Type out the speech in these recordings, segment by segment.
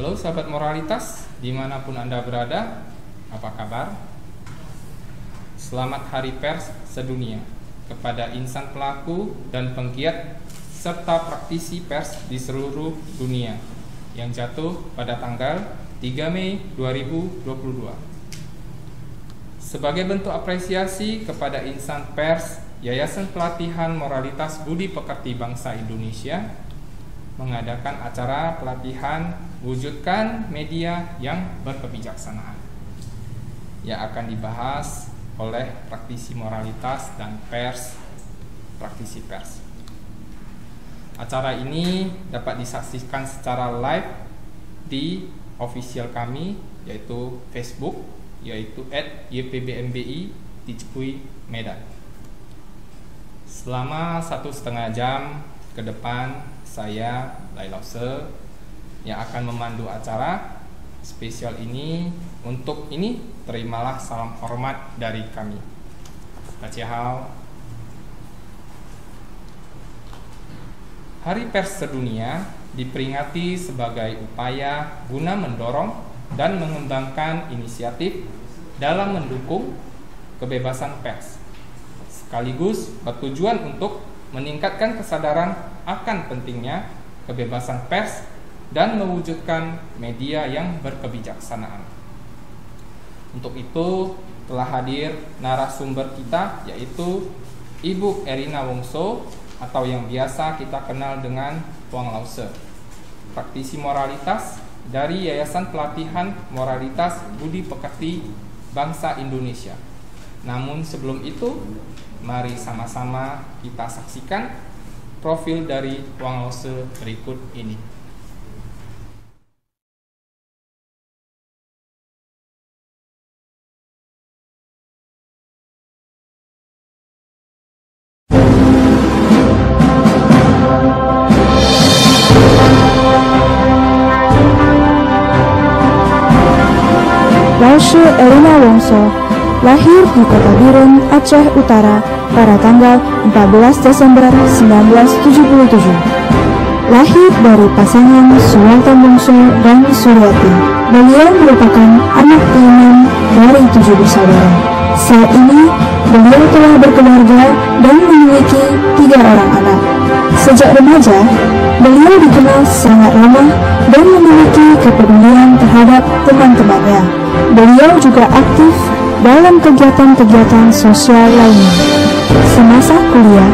Halo sahabat moralitas, dimanapun Anda berada, apa kabar? Selamat Hari Pers Sedunia kepada insan pelaku dan penggiat serta praktisi pers di seluruh dunia yang jatuh pada tanggal 3 Mei 2022. Sebagai bentuk apresiasi kepada insan pers, Yayasan Pelatihan Moralitas Budi Pekerti Bangsa Indonesia mengadakan acara pelatihan wujudkan media yang berkebijaksanaan yang akan dibahas oleh praktisi moralitas dan praktisi pers. Acara ini dapat disaksikan secara live di official kami, yaitu Facebook, yaitu @YPBMBI di Cikui, Medan. Selama 1,5 jam ke depan, saya, Lai Lause, yang akan memandu acara spesial ini. Untuk ini, terimalah salam hormat dari kami. Dacihao. Hari Pers Sedunia diperingati sebagai upaya guna mendorong dan mengembangkan inisiatif dalam mendukung kebebasan pers, sekaligus bertujuan untuk meningkatkan kesadaran akan pentingnya kebebasan pers dan mewujudkan media yang berkebijaksanaan. Untuk itu telah hadir narasumber kita, yaitu Ibu Erina Wongso atau yang biasa kita kenal dengan Wang Lause, praktisi moralitas dari Yayasan Pelatihan Moralitas Budi Pekerti Bangsa Indonesia. Namun sebelum itu, mari sama-sama kita saksikan profil dari Wang Lause berikut ini. Lause Erina Wongso lahir di Kota Biren, Aceh Utara pada tanggal 14 Desember 1977. Lahir dari pasangan Sultan Wongso dan Suryati. Beliau merupakan anak ke-6 dari 7 bersaudara. Saat ini, beliau telah berkeluarga dan memiliki 3 orang anak. Sejak remaja, beliau dikenal sangat ramah dan memiliki kepedulian terhadap teman-temannya. Beliau juga aktif dalam kegiatan-kegiatan sosial lainnya. Semasa kuliah,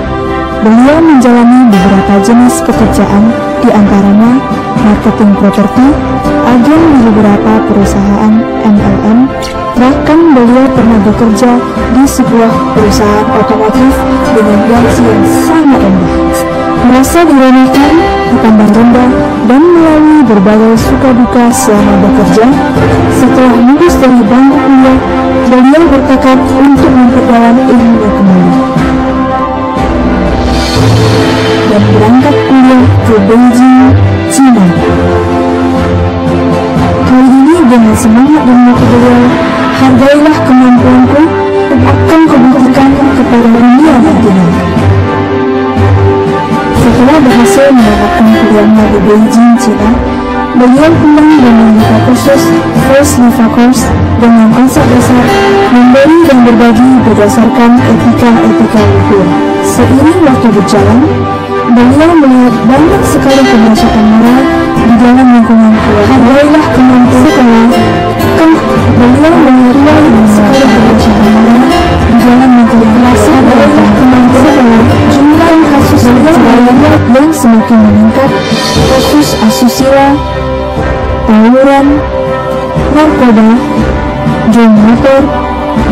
beliau menjalani beberapa jenis pekerjaan, di antaranya marketing properti, agen di beberapa perusahaan MLM. Bahkan beliau pernah bekerja di sebuah perusahaan otomotif dengan gaji yang sangat rendah. Merasa diremehkan, dipandang rendah, dan melalui berbagai suka duka selama bekerja. Setelah lulus dari bangku kuliah, beliau bertekad untuk memperdalam ilmunya kembali dan berangkat kuliah ke Beijing, China. Kali ini dengan semangat dan moto beliau, hargailah kemampuanku, akan kubuktikan kepada dunia nantinya. Setelah berhasil mendapatkan kuliahnya di Beijing, China, beliau pulang dan membuka kursus First Liva Course dengan konsep dasar memberi dan berbagi berdasarkan etika-etika luhur. Seiring waktu berjalan, beliau melihat banyak sekali kebiasaan moral di dalam lingkungan keluarga. Hargailah kemampuan sekolah. Beliau melihat banyak sekali kebiasaan moral di dalam lingkungan kelas. Hargailah kemampuan sekolah. Jumlah kasus perceraian yang semakin meningkat, kasus asusila, tawuran, narkoba, geng motor,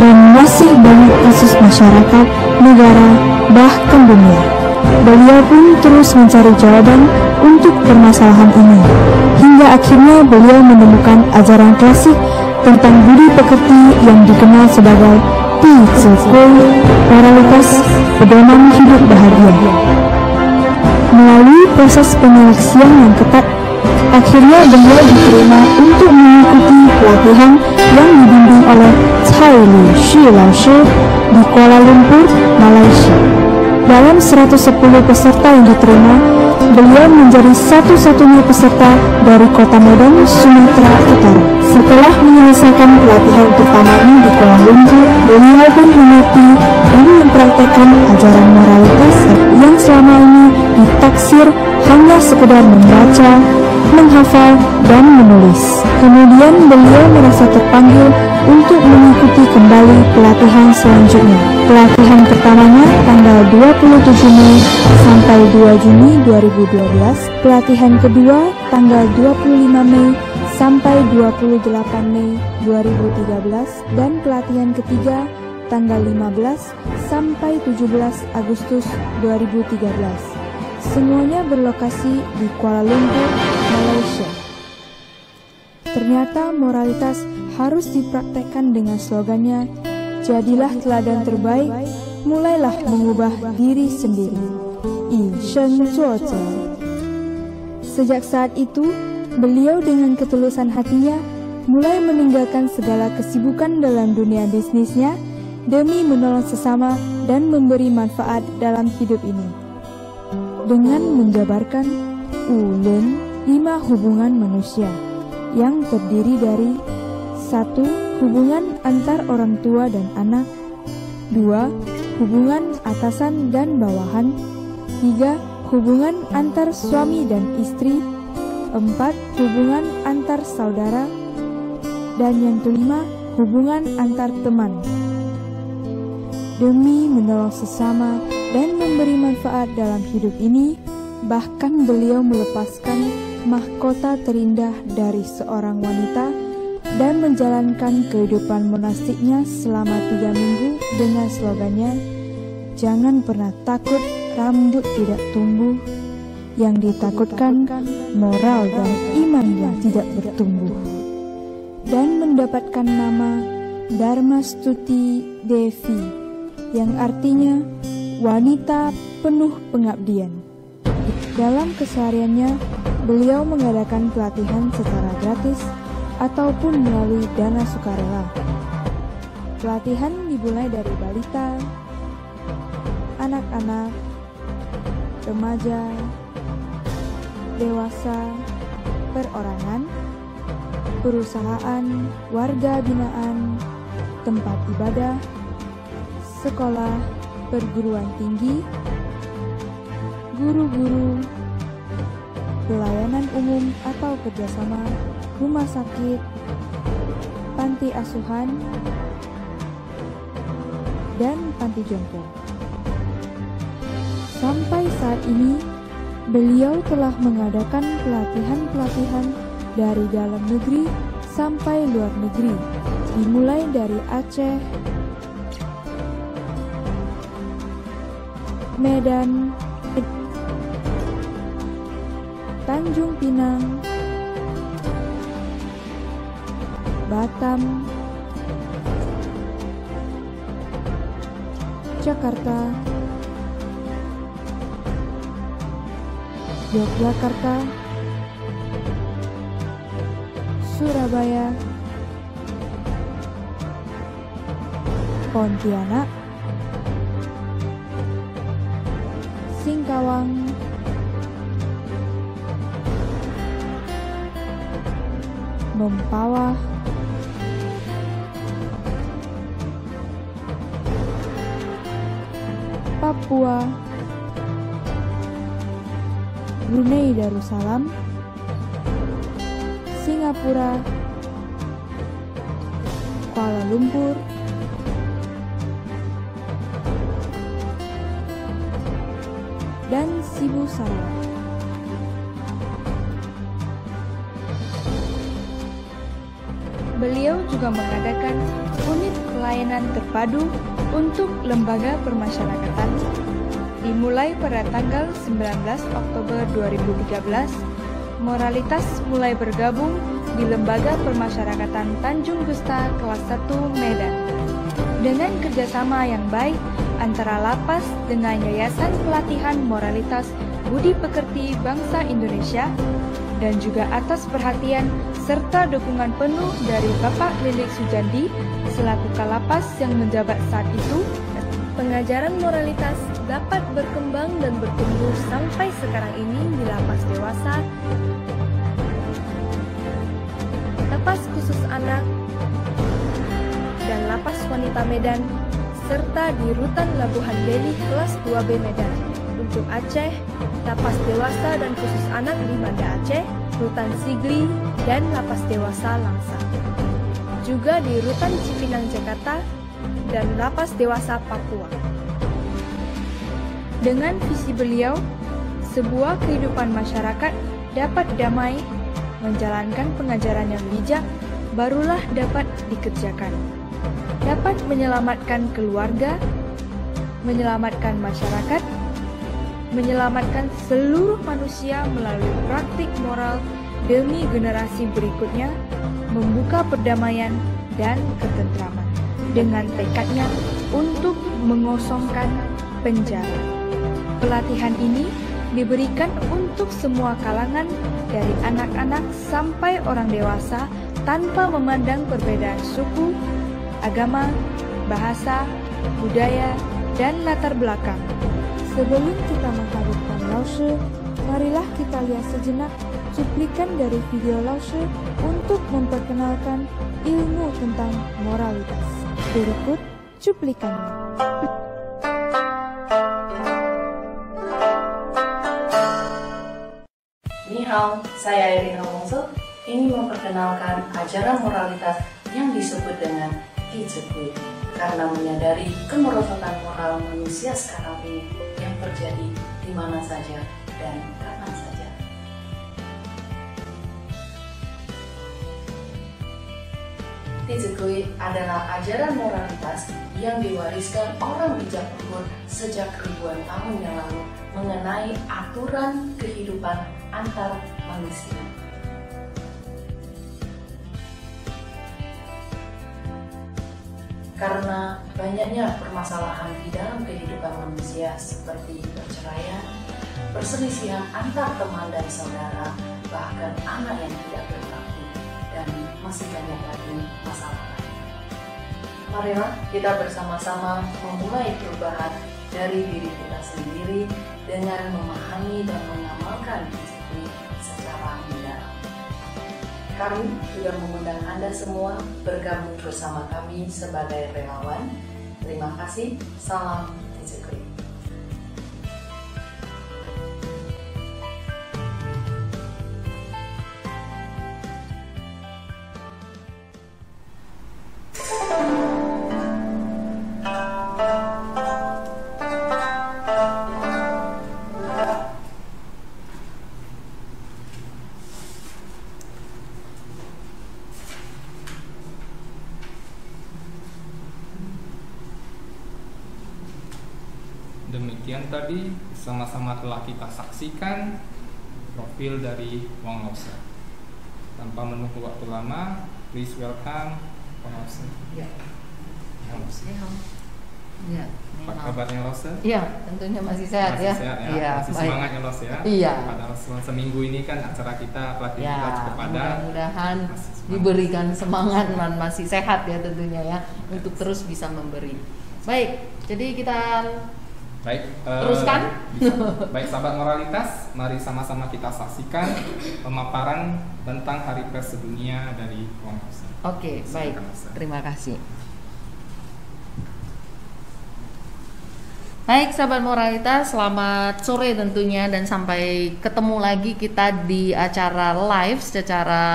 dan masih banyak kasus masyarakat, negara, bahkan dunia. Beliau pun terus mencari jawaban untuk permasalahan ini, hingga akhirnya beliau menemukan ajaran klasik tentang budi pekerti yang dikenal sebagai Pi Tzu Kung, moralitas, pedoman hidup bahagia. Melalui proses penyeleksian yang ketat, akhirnya beliau diterima untuk mengikuti pelatihan yang dibimbing oleh Cai Lu Shi Lause di Kuala Lumpur, Malaysia. Dalam 110 peserta yang diterima, beliau menjadi satu-satunya peserta dari Kota Medan, Sumatera Utara. Setelah menyelesaikan pelatihan pertamanya di Kuala Lumpur, beliau pun mengerti dan mempraktekkan ajaran moralitas yang selama ini ditaksir hanya sekedar membaca, menghafal, dan menulis. Kemudian beliau merasa terpanggil untuk mengikuti kembali pelatihan selanjutnya. Pelatihan pertamanya tanggal 27 Mei sampai 2 Juni 2012, pelatihan kedua tanggal 25 Mei sampai 28 Mei 2013, dan pelatihan ketiga tanggal 15 sampai 17 Agustus 2013. Semuanya berlokasi di Kuala Lumpur, Malaysia. Ternyata moralitas harus dipraktekkan dengan slogannya, jadilah teladan terbaik, mulailah mengubah diri sendiri. Shen Zuo Zhe. Sejak saat itu, beliau dengan ketulusan hatinya mulai meninggalkan segala kesibukan dalam dunia bisnisnya demi menolong sesama dan memberi manfaat dalam hidup ini. Dengan menjabarkan Ulen 5 hubungan manusia yang terdiri dari 1. Hubungan antar orang tua dan anak, 2. Hubungan atasan dan bawahan, 3. Hubungan antar suami dan istri, 4. Hubungan antar saudara, dan yang kelima, hubungan antar teman. Demi menolong sesama dan memberi manfaat dalam hidup ini, bahkan beliau melepaskan mahkota terindah dari seorang wanita dan menjalankan kehidupan monastiknya selama 3 minggu dengan slogannya, jangan pernah takut rambut tidak tumbuh, yang ditakutkan moral dan iman yang tidak bertumbuh. Dan mendapatkan nama Dharmastuti Devi, yang artinya wanita penuh pengabdian. Dalam kesehariannya, beliau mengadakan pelatihan secara gratis ataupun melalui dana sukarela. Pelatihan dimulai dari balita, anak-anak, remaja, dewasa, perorangan, perusahaan, warga binaan, tempat ibadah, sekolah, perguruan tinggi, guru-guru, pelayanan umum atau kerjasama, rumah sakit, panti asuhan, dan panti jompo. Sampai saat ini, beliau telah mengadakan pelatihan-pelatihan dari dalam negeri sampai luar negeri, dimulai dari Aceh, Medan, Tanjung Pinang, Batam, Jakarta, Yogyakarta, Surabaya, Pontianak, Singkawang, Mempawah, Papua, Brunei Darussalam, Singapura, Kuala Lumpur, dan Sibu Sarawak. Beliau juga mengadakan unit pelayanan terpadu untuk lembaga permasyarakatan. Dimulai pada tanggal 19 Oktober 2013, moralitas mulai bergabung di Lembaga Permasyarakatan Tanjung Gusta kelas 1 Medan. Dengan kerjasama yang baik antara lapas dengan Yayasan Pelatihan Moralitas Budi Pekerti Bangsa Indonesia, dan juga atas perhatian serta dukungan penuh dari Bapak Lilik Sujandi selaku Kalapas yang menjabat saat itu, Pengajaran moralitas dapat berkembang dan bertumbuh sampai sekarang ini di lapas dewasa, lapas khusus anak, dan lapas wanita Medan, serta di Rutan Labuhan Beli kelas 2B Medan. Untuk Aceh, lapas dewasa dan khusus anak di Banda Aceh, Rutan Sigli, dan lapas dewasa Langsa. Juga di Rutan Cipinang Jakarta dan lapas dewasa Papua. Dengan visi beliau, sebuah kehidupan masyarakat dapat damai, menjalankan pengajaran yang bijak, barulah dapat dikerjakan. Dapat menyelamatkan keluarga, menyelamatkan masyarakat, menyelamatkan seluruh manusia melalui praktik moral demi generasi berikutnya, membuka perdamaian dan ketentraman dengan tekadnya untuk mengosongkan penjara. Pelatihan ini diberikan untuk semua kalangan dari anak-anak sampai orang dewasa tanpa memandang perbedaan suku, agama, bahasa, budaya, dan latar belakang. Sebelum kita menghadirkan Laushe, marilah kita lihat sejenak cuplikan dari video Laushe untuk memperkenalkan ilmu tentang moralitas. Berikut cuplikannya. Ni hao, saya Irina Wongso ingin memperkenalkan ajaran moralitas yang disebut dengan Tizekui karena menyadari kemerosotan moral manusia sekarang ini yang terjadi di mana saja dan kapan saja. Tizekui adalah ajaran moralitas yang diwariskan orang bijak luhur sejak ribuan tahun yang lalu mengenai aturan kehidupan antar manusia. Karena banyaknya permasalahan di dalam kehidupan manusia seperti perceraian, perselisihan antar teman dan saudara, bahkan anak yang tidak berbakti, dan masih banyak lagi masalah lain. Marilah kita bersama-sama memulai perubahan dari diri kita sendiri dengan memahami dan mengamalkan disiplin secara mendalam. Kami sudah mengundang Anda semua bergabung bersama kami sebagai relawan. Terima kasih. Salam Tizekui. Demikian tadi sama-sama telah kita saksikan profil dari Wang Laushe. Tanpa menunggu waktu lama, please welcome Wang Laushe. Ya. Laushe. Ya. Apa kabarnya Laushe? Iya, tentunya masih sehat masih ya. Sehat, ya? Iya, masih baik. semangat ya Laushe ya. Iya. Padahal seminggu ini kan acara kita pelatihan kita cukup padat. Mudah-mudahan Masih semangat. diberikan semangat dan masih sehat ya tentunya ya untuk terus bisa memberi. Baik, jadi kita Baik, teruskan. Baik sahabat moralitas, mari sama-sama kita saksikan pemaparan tentang Hari Pers Sedunia dari Wang Laushe. Oke, baik. Terima kasih. Baik sahabat moralitas, selamat sore tentunya dan sampai ketemu lagi kita di acara live secara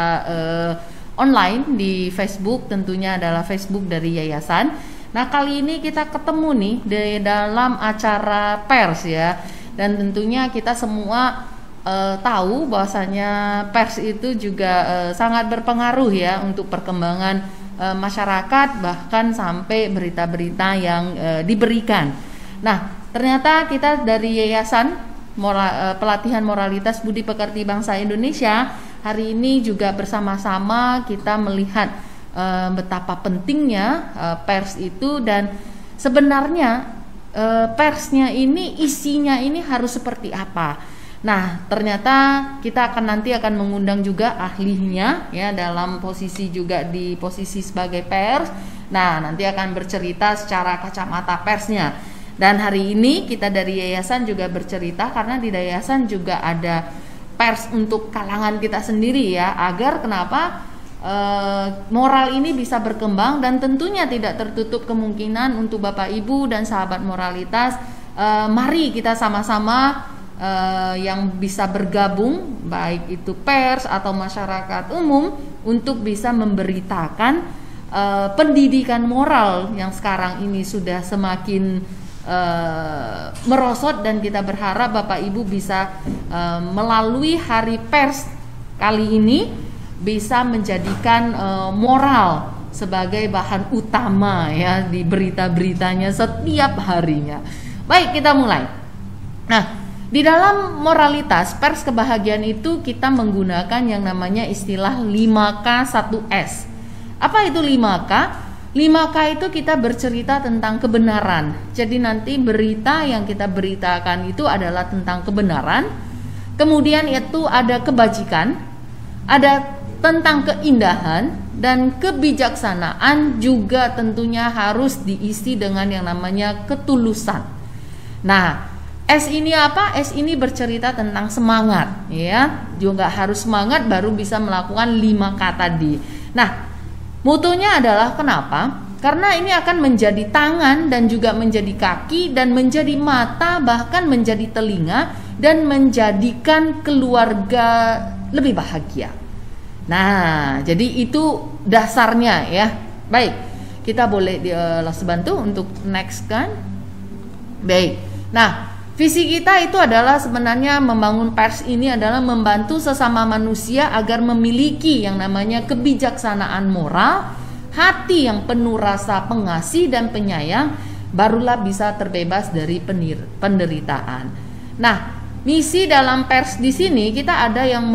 online di Facebook, tentunya adalah Facebook dari Yayasan. Nah kali ini kita ketemu nih di dalam acara pers ya, dan tentunya kita semua tahu bahwasanya pers itu juga sangat berpengaruh ya untuk perkembangan masyarakat, bahkan sampai berita-berita yang diberikan. Nah ternyata kita dari Yayasan Pelatihan Moralitas Budi Pekerti Bangsa Indonesia hari ini juga bersama-sama kita melihat betapa pentingnya pers itu, dan sebenarnya persnya ini isinya ini harus seperti apa. Nah ternyata kita nanti akan mengundang juga ahlinya ya dalam posisi juga di posisi sebagai pers. Nah nanti akan bercerita secara kacamata persnya. Dan hari ini kita dari yayasan juga bercerita, karena di yayasan juga ada pers untuk kalangan kita sendiri ya, agar kenapa moral ini bisa berkembang, dan tentunya tidak tertutup kemungkinan untuk Bapak Ibu dan sahabat moralitas, mari kita sama-sama yang bisa bergabung, baik itu pers atau masyarakat umum, untuk bisa memberitakan pendidikan moral yang sekarang ini sudah semakin merosot, dan kita berharap Bapak Ibu bisa melalui Hari Pers kali ini bisa menjadikan moral sebagai bahan utama ya di berita-beritanya setiap harinya. Baik, kita mulai. Nah, di dalam moralitas pers kebahagiaan itu kita menggunakan yang namanya istilah 5K 1S. Apa itu 5K? 5K itu kita bercerita tentang kebenaran. Jadi nanti berita yang kita beritakan itu adalah tentang kebenaran. Kemudian itu ada kebajikan, ada tentang keindahan, dan kebijaksanaan juga tentunya harus diisi dengan yang namanya ketulusan. Nah, S ini apa? S ini bercerita tentang semangat ya. Juga harus semangat baru bisa melakukan 5K tadi. Nah, mutunya adalah kenapa? Karena ini akan menjadi tangan dan juga menjadi kaki dan menjadi mata, bahkan menjadi telinga, dan menjadikan keluarga lebih bahagia. Nah, jadi itu dasarnya ya. Baik, kita boleh bantu untuk next kan? Baik. Nah, visi kita itu adalah sebenarnya membangun pers ini adalah membantu sesama manusia agar memiliki yang namanya kebijaksanaan moral, hati yang penuh rasa pengasih dan penyayang, barulah bisa terbebas dari penderitaan. Nah, misi dalam pers di sini kita ada yang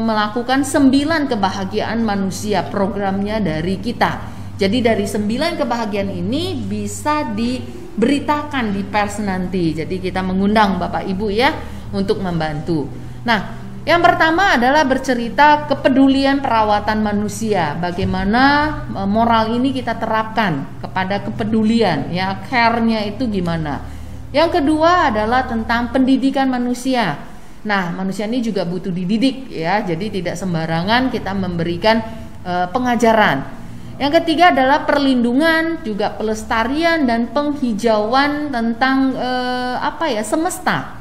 melakukan 9 kebahagiaan manusia, programnya dari kita. Jadi dari 9 kebahagiaan ini bisa diberitakan di pers nanti. Jadi kita mengundang Bapak Ibu ya untuk membantu. Nah, yang pertama adalah bercerita kepedulian perawatan manusia. Bagaimana moral ini kita terapkan kepada kepedulian ya, care-nya itu gimana. Yang kedua adalah tentang pendidikan manusia. Nah, manusia ini juga butuh dididik ya, jadi tidak sembarangan kita memberikan pengajaran. Yang ketiga adalah perlindungan, juga pelestarian dan penghijauan tentang semesta.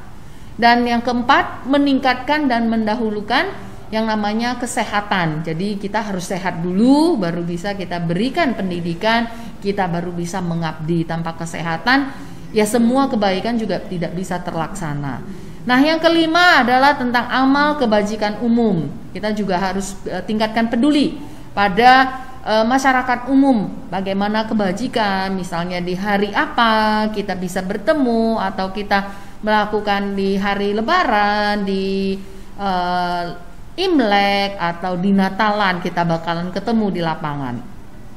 Dan yang keempat, meningkatkan dan mendahulukan yang namanya kesehatan. Jadi kita harus sehat dulu, baru bisa kita berikan pendidikan, kita baru bisa mengabdi. Tanpa kesehatan, ya semua kebaikan juga tidak bisa terlaksana. Nah, yang kelima adalah tentang amal kebajikan umum. Kita juga harus tingkatkan peduli pada masyarakat umum. Bagaimana kebajikan, misalnya di hari apa kita bisa bertemu, atau kita melakukan di hari Lebaran, di Imlek, atau di Natalan kita bakalan ketemu di lapangan.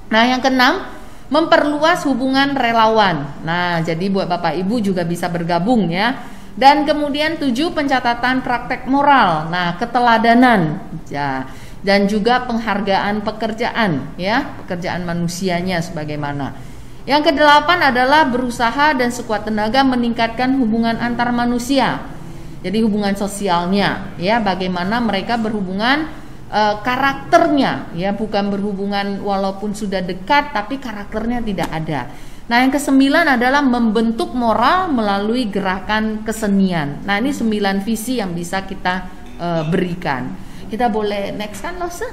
Nah, yang keenam, memperluas hubungan relawan. Nah, jadi buat Bapak Ibu juga bisa bergabung ya. Dan kemudian 7, pencatatan praktek moral. Nah, keteladanan ya, dan juga penghargaan pekerjaan ya, pekerjaan manusianya sebagaimana. Yang kedelapan adalah berusaha dan sekuat tenaga meningkatkan hubungan antar manusia. Jadi hubungan sosialnya ya, bagaimana mereka berhubungan karakternya ya, bukan berhubungan walaupun sudah dekat tapi karakternya tidak ada. Nah, yang ke-9 adalah membentuk moral melalui gerakan kesenian. Nah, ini 9 visi yang bisa kita berikan. Kita boleh next kan, Lose?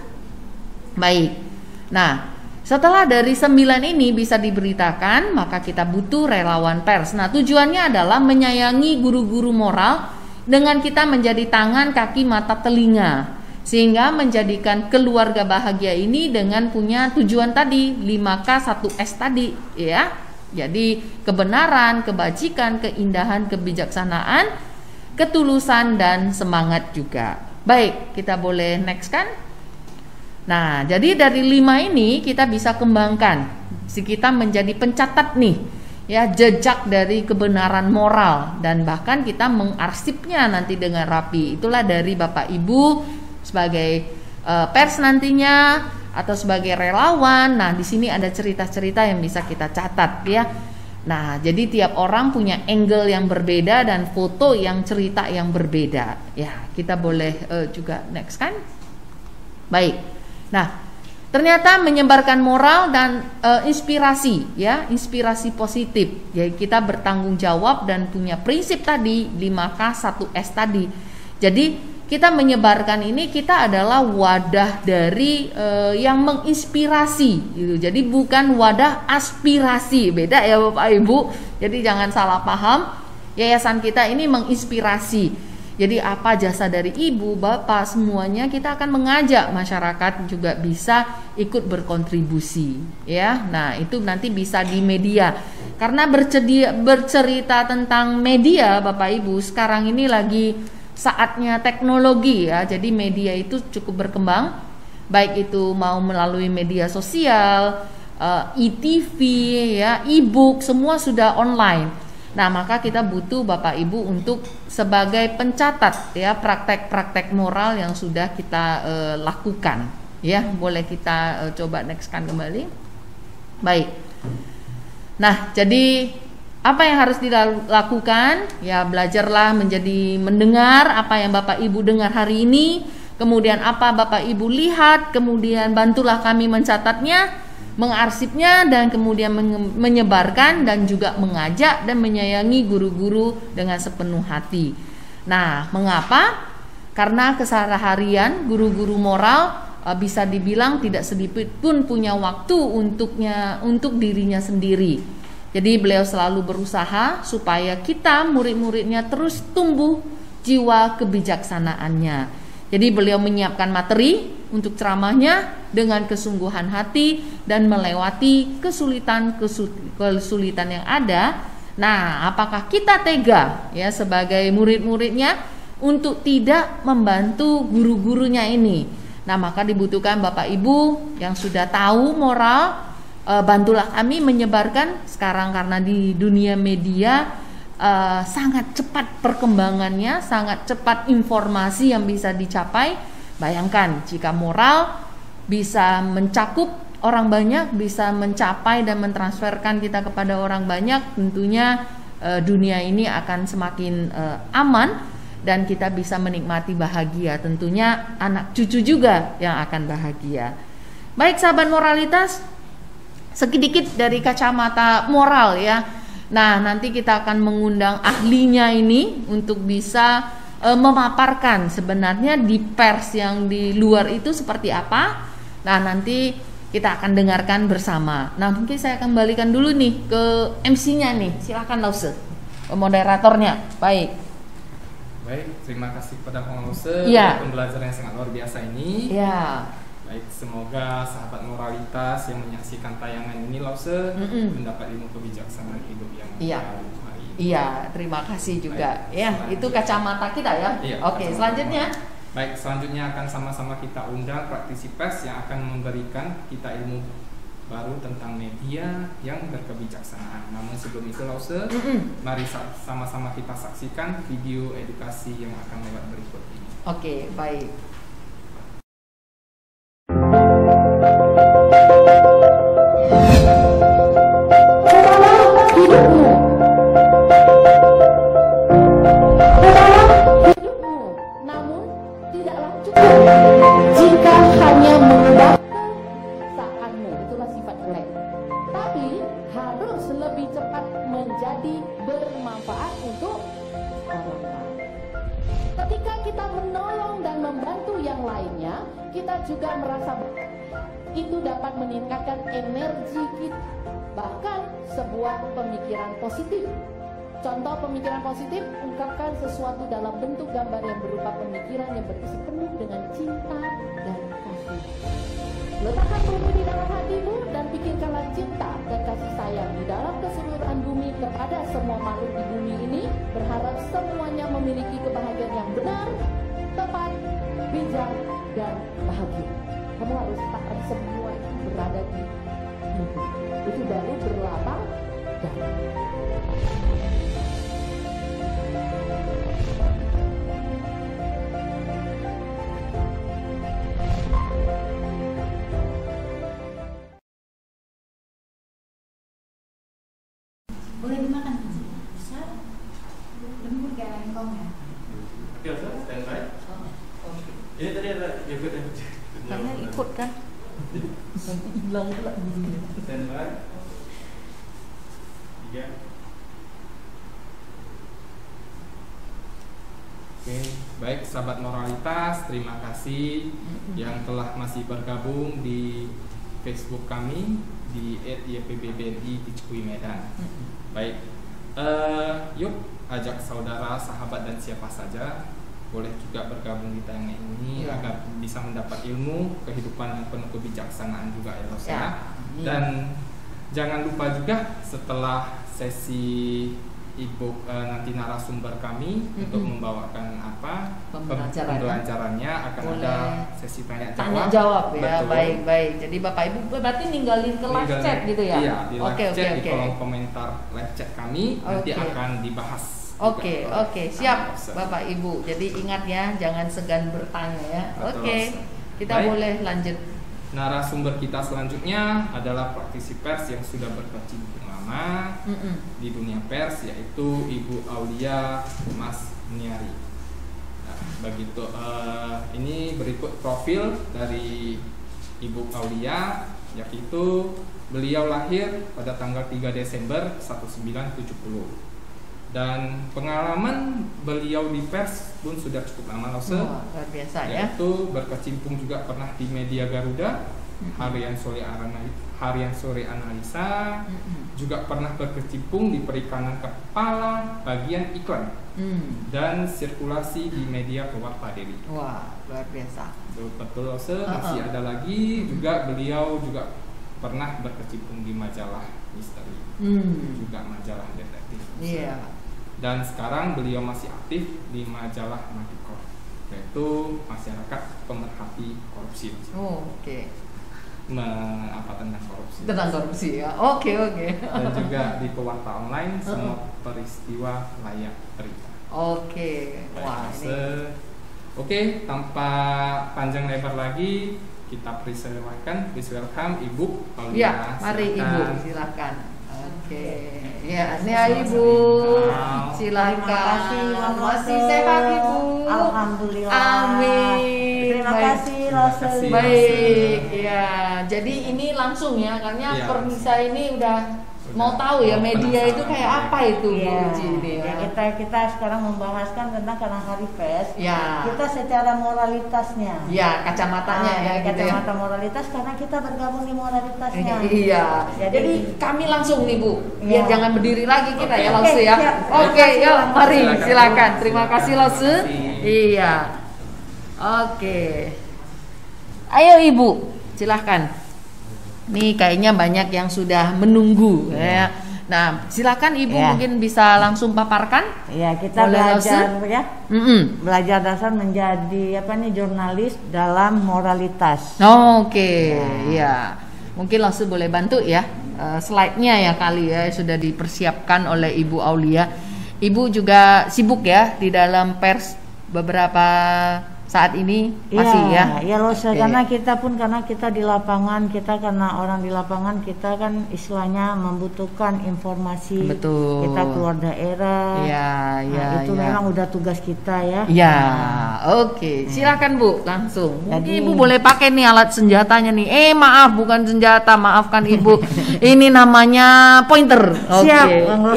Baik. Nah, setelah dari 9 ini bisa diberitakan, maka kita butuh relawan pers. Nah, tujuannya adalah menyayangi guru-guru moral dengan kita menjadi tangan, kaki, mata, telinga, sehingga menjadikan keluarga bahagia ini dengan punya tujuan tadi 5K 1S tadi ya. Jadi kebenaran, kebajikan, keindahan, kebijaksanaan, ketulusan, dan semangat juga. Baik, kita boleh next kan? Nah, jadi dari 5 ini kita bisa kembangkan, kita menjadi pencatat nih ya, jejak dari kebenaran moral, dan bahkan kita mengarsipnya nanti dengan rapi. Itulah dari Bapak Ibu sebagai pers nantinya atau sebagai relawan. Nah, di sini ada cerita-cerita yang bisa kita catat ya. Nah, jadi tiap orang punya angle yang berbeda dan foto yang cerita yang berbeda. Ya, kita boleh juga next kan? Baik. Nah, ternyata menyebarkan moral dan inspirasi, ya, inspirasi positif. Jadi kita bertanggung jawab dan punya prinsip tadi 5K 1S tadi. Jadi kita menyebarkan ini, kita adalah wadah dari yang menginspirasi gitu. Jadi bukan wadah aspirasi, beda ya Bapak Ibu. Jadi jangan salah paham. Yayasan kita ini menginspirasi. Jadi apa jasa dari ibu, bapak, semuanya kita akan mengajak masyarakat juga bisa ikut berkontribusi, ya. Nah, itu nanti bisa di media. Karena bercerita tentang media, Bapak Ibu, sekarang ini lagi saatnya teknologi, ya. Jadi media itu cukup berkembang, baik itu mau melalui media sosial, e-TV, ya, e-book, semua sudah online. Nah, maka kita butuh Bapak Ibu untuk sebagai pencatat, ya, praktek-praktek moral yang sudah kita lakukan, ya. Boleh kita coba next kan kembali. Baik. Nah, jadi apa yang harus dilakukan? Ya, belajarlah menjadi mendengar apa yang Bapak Ibu dengar hari ini, kemudian apa Bapak Ibu lihat, kemudian bantulah kami mencatatnya, mengarsipnya, dan kemudian menyebarkan dan juga mengajak dan menyayangi guru-guru dengan sepenuh hati. Nah, mengapa? Karena keseharian guru-guru moral bisa dibilang tidak sedikit pun punya waktu untuk dirinya sendiri. Jadi beliau selalu berusaha supaya kita murid-muridnya terus tumbuh jiwa kebijaksanaannya. Jadi beliau menyiapkan materi untuk ceramahnya dengan kesungguhan hati dan melewati kesulitan yang ada. Nah, apakah kita tega, ya, sebagai murid-muridnya untuk tidak membantu guru-gurunya ini? Nah, maka dibutuhkan Bapak Ibu yang sudah tahu moral, bantulah kami menyebarkan. Sekarang karena di dunia media sangat cepat perkembangannya, sangat cepat informasi yang bisa dicapai. Bayangkan jika moral bisa mencakup orang banyak, bisa mencapai dan mentransferkan kita kepada orang banyak, tentunya dunia ini akan semakin aman dan kita bisa menikmati bahagia. Tentunya anak cucu juga yang akan bahagia. Baik sahabat moralitas, sedikit dari kacamata moral, ya. Nah, nanti kita akan mengundang ahlinya ini untuk bisa memaparkan sebenarnya di pers yang di luar itu seperti apa. Nah, nanti kita akan dengarkan bersama. Nah, mungkin saya kembalikan dulu nih ke MC-nya nih. Silakan Lause, moderatornya. Baik, terima kasih kepada Kang Lause, ya, pembelajaran yang sangat luar biasa ini. Ya. Baik, semoga sahabat moralitas yang menyaksikan tayangan ini Lause mendapat ilmu kebijaksanaan hidup yang baru hari ini. Iya, terima kasih juga. Baik, ya, itu kacamata kita, ya. Iya, oke, selanjutnya. Baik, selanjutnya akan sama-sama kita undang praktisi pers yang akan memberikan kita ilmu baru tentang media yang berkebijaksanaan. Namun sebelum itu Lause, mari sama-sama kita saksikan video edukasi yang akan lewat berikut ini. Oke, baik. Juga merasa itu dapat meningkatkan energi kita, bahkan sebuah pemikiran positif. Contoh pemikiran positif, ungkapkan sesuatu dalam bentuk gambar yang berupa pemikiran yang berisi penuh dengan cinta dan kasih. Letakkan bumi di dalam hatimu dan pikirkanlah cinta dan kasih sayang di dalam keseluruhan bumi kepada semua makhluk di bumi ini. Berharap semuanya memiliki kebahagiaan yang benar, tepat, bijak, dan bahagia. Kamu harus letakkan semua itu berada di hidup. Itu baru berlapang dada. Boleh dimakan besar, lembut kayak lengkong ya. Oke, standby. Ini tadi ada yogurt yang Kayaknya ikut kan? Hilang pula bunyinya. standby. 3. Oke, baik sahabat moralitas, terima kasih yang telah masih bergabung di Facebook kami di @YPBBNI di Cikui Medan. Baik, yuk ajak saudara, sahabat dan siapa saja boleh juga bergabung di tayangan ini agar bisa mendapat ilmu kehidupan yang penuh kebijaksanaan juga ya Rosa. Dan jangan lupa juga setelah sesi Ibu nanti narasumber kami untuk membawakan pembelajarannya akan ada sesi tanya jawab ya. Betul. Baik. Jadi Bapak Ibu berarti ninggalin ke live chat gitu ya? Iya, di live chat di Oke. kolom komentar live chat kami nanti akan dibahas. Oke, siap Bapak Ibu. Jadi ingat ya, jangan segan bertanya ya. Oke, kita boleh lanjut. Narasumber kita selanjutnya adalah praktisi pers yang sudah berkecimpung lama di dunia pers, yaitu Ibu Aulia Mas Niari. Nah, begitu. Ini berikut profil dari Ibu Aulia, yaitu beliau lahir pada tanggal 3 Desember 1970. Dan pengalaman beliau di pers pun sudah cukup lama, luar biasa ya. Yaitu berkecimpung juga pernah di Media Garuda, Harian Sore Analisa, juga pernah berkecimpung di Perikanan Kepala bagian iklan dan sirkulasi di media pewarta Deli. Wah, luar biasa. Betul, masih ada lagi juga beliau juga pernah berkecimpung di majalah misteri, juga majalah detektif. Iya. Dan sekarang beliau masih aktif di majalah Matikor, yaitu Masyarakat Pemerhati Korupsi. Oke. Tentang korupsi. Tentang korupsi ya. Oke. Dan juga di pewarta online semua peristiwa layak berita. Oke. Wah, ini. Oke, tanpa panjang lebar lagi, kita please welcome Ibu Aulia. Ya, mari Ibu, silakan. Oke. Ya, ini Ibu. Silakan. Masih sehat Ibu. Alhamdulillah. Amin. Terima kasih Roseli. Baik, ya. Jadi ini langsung ya, karena Permisa ini udah mau tahu ya media itu kayak apa itu Bu Uci ini ya. Kita sekarang membahaskan tentang karena hari pers. Ya. Kita secara moralitasnya. Ya, kacamatanya ya gitu ya. Kacamata moralitas karena kita bergabung di moralitasnya. Iya. Jadi kami langsung nih Bu, biar jangan berdiri lagi kita ya Lause ya. Oke, yuk mari silakan. Terima kasih Lause. Iya. Oke. Ayo Ibu, silakan. Nih kayaknya banyak yang sudah menunggu ya. Nah, silakan Ibu mungkin bisa langsung paparkan. Iya, kita belajar ya. Belajar dasar menjadi jurnalis dalam moralitas. Oke. Ya. Mungkin langsung boleh bantu ya. Slide-nya ya kali ya sudah dipersiapkan oleh Ibu Aulia. Ibu juga sibuk ya di dalam pers beberapa saat ini masih ya. Iya loh, karena kita di lapangan, karena orang di lapangan kita kan istilahnya membutuhkan informasi. Betul. Kita keluar daerah. Itu memang udah tugas kita ya. Iya. Oke. Silakan Bu, langsung. Jadi, Ibu boleh pakai nih alat senjatanya nih. Maaf bukan senjata, maafkan Ibu. Ini namanya pointer. Oke. Siap,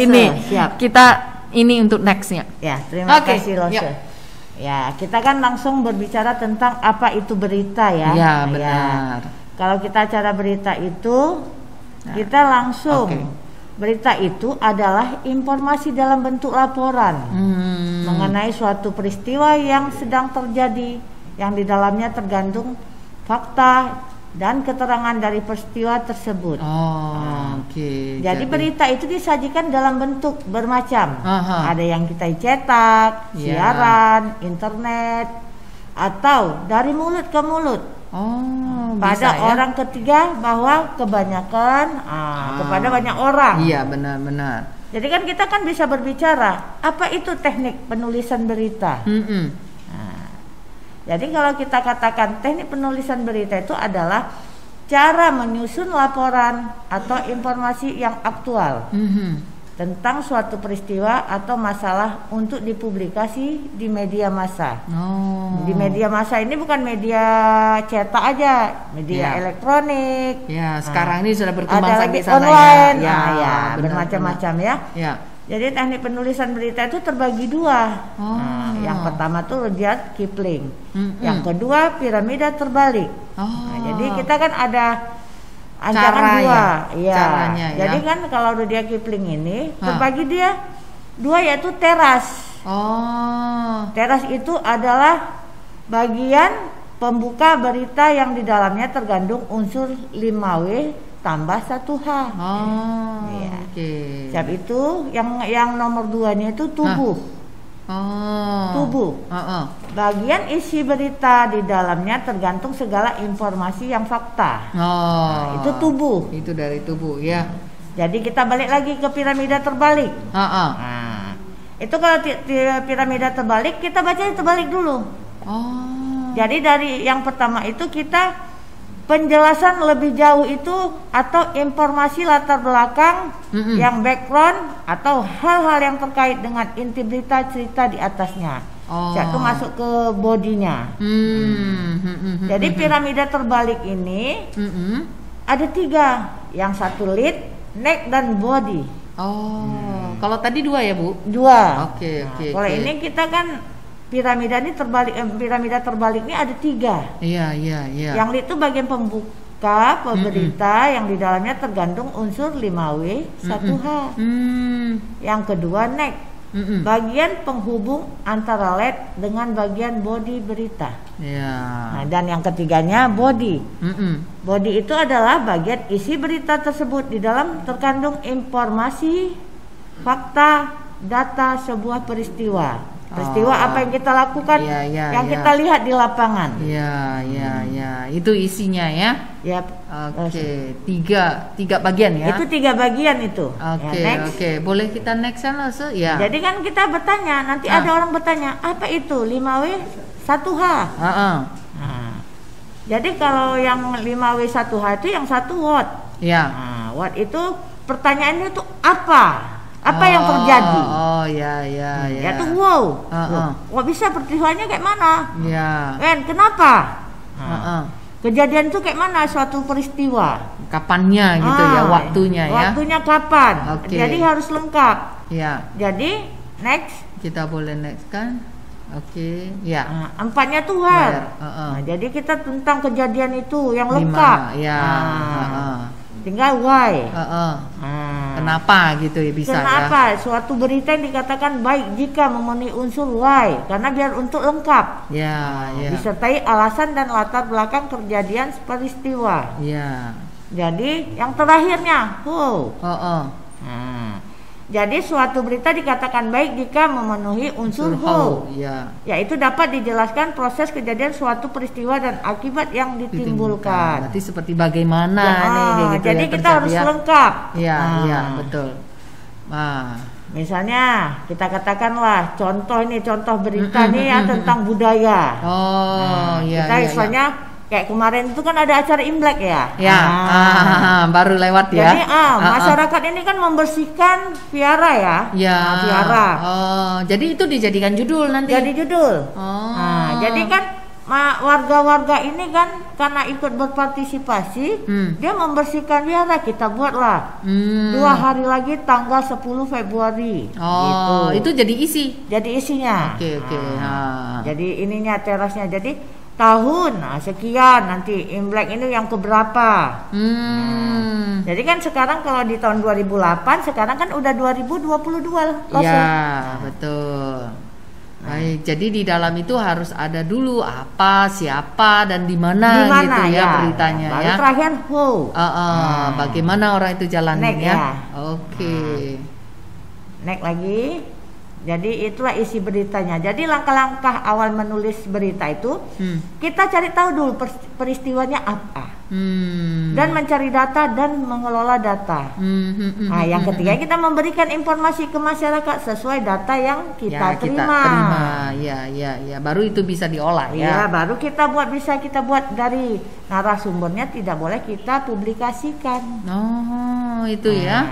ini siap. Kita ini untuk nextnya. Ya, terima kasih Lose. Ya, kita kan langsung berbicara tentang apa itu berita ya. Ya, benar. Kalau kita cara berita itu, kita langsung berita itu adalah informasi dalam bentuk laporan mengenai suatu peristiwa yang sedang terjadi, yang di dalamnya tergantung fakta dan keterangan dari peristiwa tersebut. Jadi berita itu disajikan dalam bentuk bermacam. Ada yang kita cetak, siaran, internet, atau dari mulut ke mulut. Pada orang ketiga bahwa kebanyakan kepada banyak orang. Iya, benar-benar. Jadi kan kita kan bisa berbicara apa itu teknik penulisan berita. Jadi kalau kita katakan teknik penulisan berita itu adalah cara menyusun laporan atau informasi yang aktual tentang suatu peristiwa atau masalah untuk dipublikasi di media massa. Di media massa ini bukan media cetak aja, media elektronik. Ya, sekarang ini sudah berkembang ada sampai lagi sana online, ya. bermacam-macam ya. Ya. Jadi teknik penulisan berita itu terbagi dua. Yang pertama tuh Rudyard Kipling, yang kedua piramida terbalik. Jadi kita kan ada ancaman dua, caranya, jadi kan kalau Rudyard Kipling ini terbagi dia dua, yaitu teras. Teras itu adalah bagian pembuka berita yang di dalamnya tergandung unsur 5W tambah 1H. Siap itu yang nomor 2-nya itu tubuh. Tubuh. Bagian isi berita di dalamnya tergantung segala informasi yang fakta. Itu tubuh. Itu dari tubuh ya. Jadi kita balik lagi ke piramida terbalik. Itu kalau piramida terbalik kita baca terbalik dulu. Jadi dari yang pertama itu kita penjelasan lebih jauh itu atau informasi latar belakang yang background atau hal-hal yang terkait dengan inti berita cerita di atasnya. Itu masuk ke bodinya. Jadi piramida terbalik ini ada 3, yang satu lead, neck dan body. Kalau tadi 2 ya Bu? 2. Oke. Kalau ini kita kan piramida ini terbalik, piramida terbalik ini ada 3. Iya. Yang itu bagian pembuka pemberita yang di dalamnya tergandung unsur 5W 1H. Yang kedua neck, bagian penghubung antara lead dengan bagian body berita. Nah, dan yang ketiganya body. Body itu adalah bagian isi berita tersebut. Di dalam terkandung informasi, fakta, data sebuah peristiwa. Peristiwa apa yang kita lakukan, yang kita lihat di lapangan. Itu isinya ya. Oke. Tiga bagian ya. Itu 3 bagian itu. Oke. Boleh kita next sana ya. Jadi kan kita bertanya, nanti ada orang bertanya, apa itu 5W 1H? Jadi kalau yang 5W 1H itu yang satu what? What itu pertanyaannya itu apa? Apa yang terjadi? Itu wow. Wah, bisa peristiwanya kayak mana? Kenapa? Kejadian itu kayak mana suatu peristiwa? Kapannya gitu ya, waktunya ya. Waktunya kapan? Jadi harus lengkap. Jadi next. Kita boleh next kan? Empatnya tuh har. Jadi kita tentang kejadian itu yang lengkap. Tinggal why. Kenapa gitu ya bisa. Kenapa suatu berita yang dikatakan baik jika memenuhi unsur why, karena biar untuk lengkap. Disertai alasan dan latar belakang kejadian peristiwa. Jadi yang terakhirnya who. Jadi suatu berita dikatakan baik jika memenuhi unsur how, yaitu dapat dijelaskan proses kejadian suatu peristiwa dan akibat yang ditimbulkan. Berarti seperti bagaimana nih gitu. Jadi kita harus lengkap. Betul. Misalnya kita katakanlah contoh berita nih ya tentang budaya. Kita misalnya kayak kemarin itu kan ada acara Imlek ya. Baru lewat ya. Jadi masyarakat ini kan membersihkan viara ya. Viara. Jadi itu dijadikan judul nanti. Jadi judul. Jadi kan warga-warga ini kan karena ikut berpartisipasi, dia membersihkan viara. Kita buatlah 2 hari lagi tanggal 10 Februari. Gitu. Itu jadi isi. Jadi isinya. Jadi ininya terasnya. Jadi tahun sekian nanti Imlek ini yang keberapa. Jadi kan sekarang kalau di tahun 2008 sekarang kan udah 2022 betul. Baik, jadi di dalam itu harus ada dulu apa, siapa dan di mana gitu ya beritanya. Baru terakhir who. Bagaimana orang itu jalanin ya. Next lagi. Jadi itulah isi beritanya. Jadi langkah-langkah awal menulis berita itu kita cari tahu dulu peristiwanya apa, dan mencari data dan mengelola data. Yang ketiga kita memberikan informasi ke masyarakat sesuai data yang kita terima. Baru itu bisa diolah ya. Baru bisa kita buat dari narasumbernya, tidak boleh kita publikasikan. Itu ya.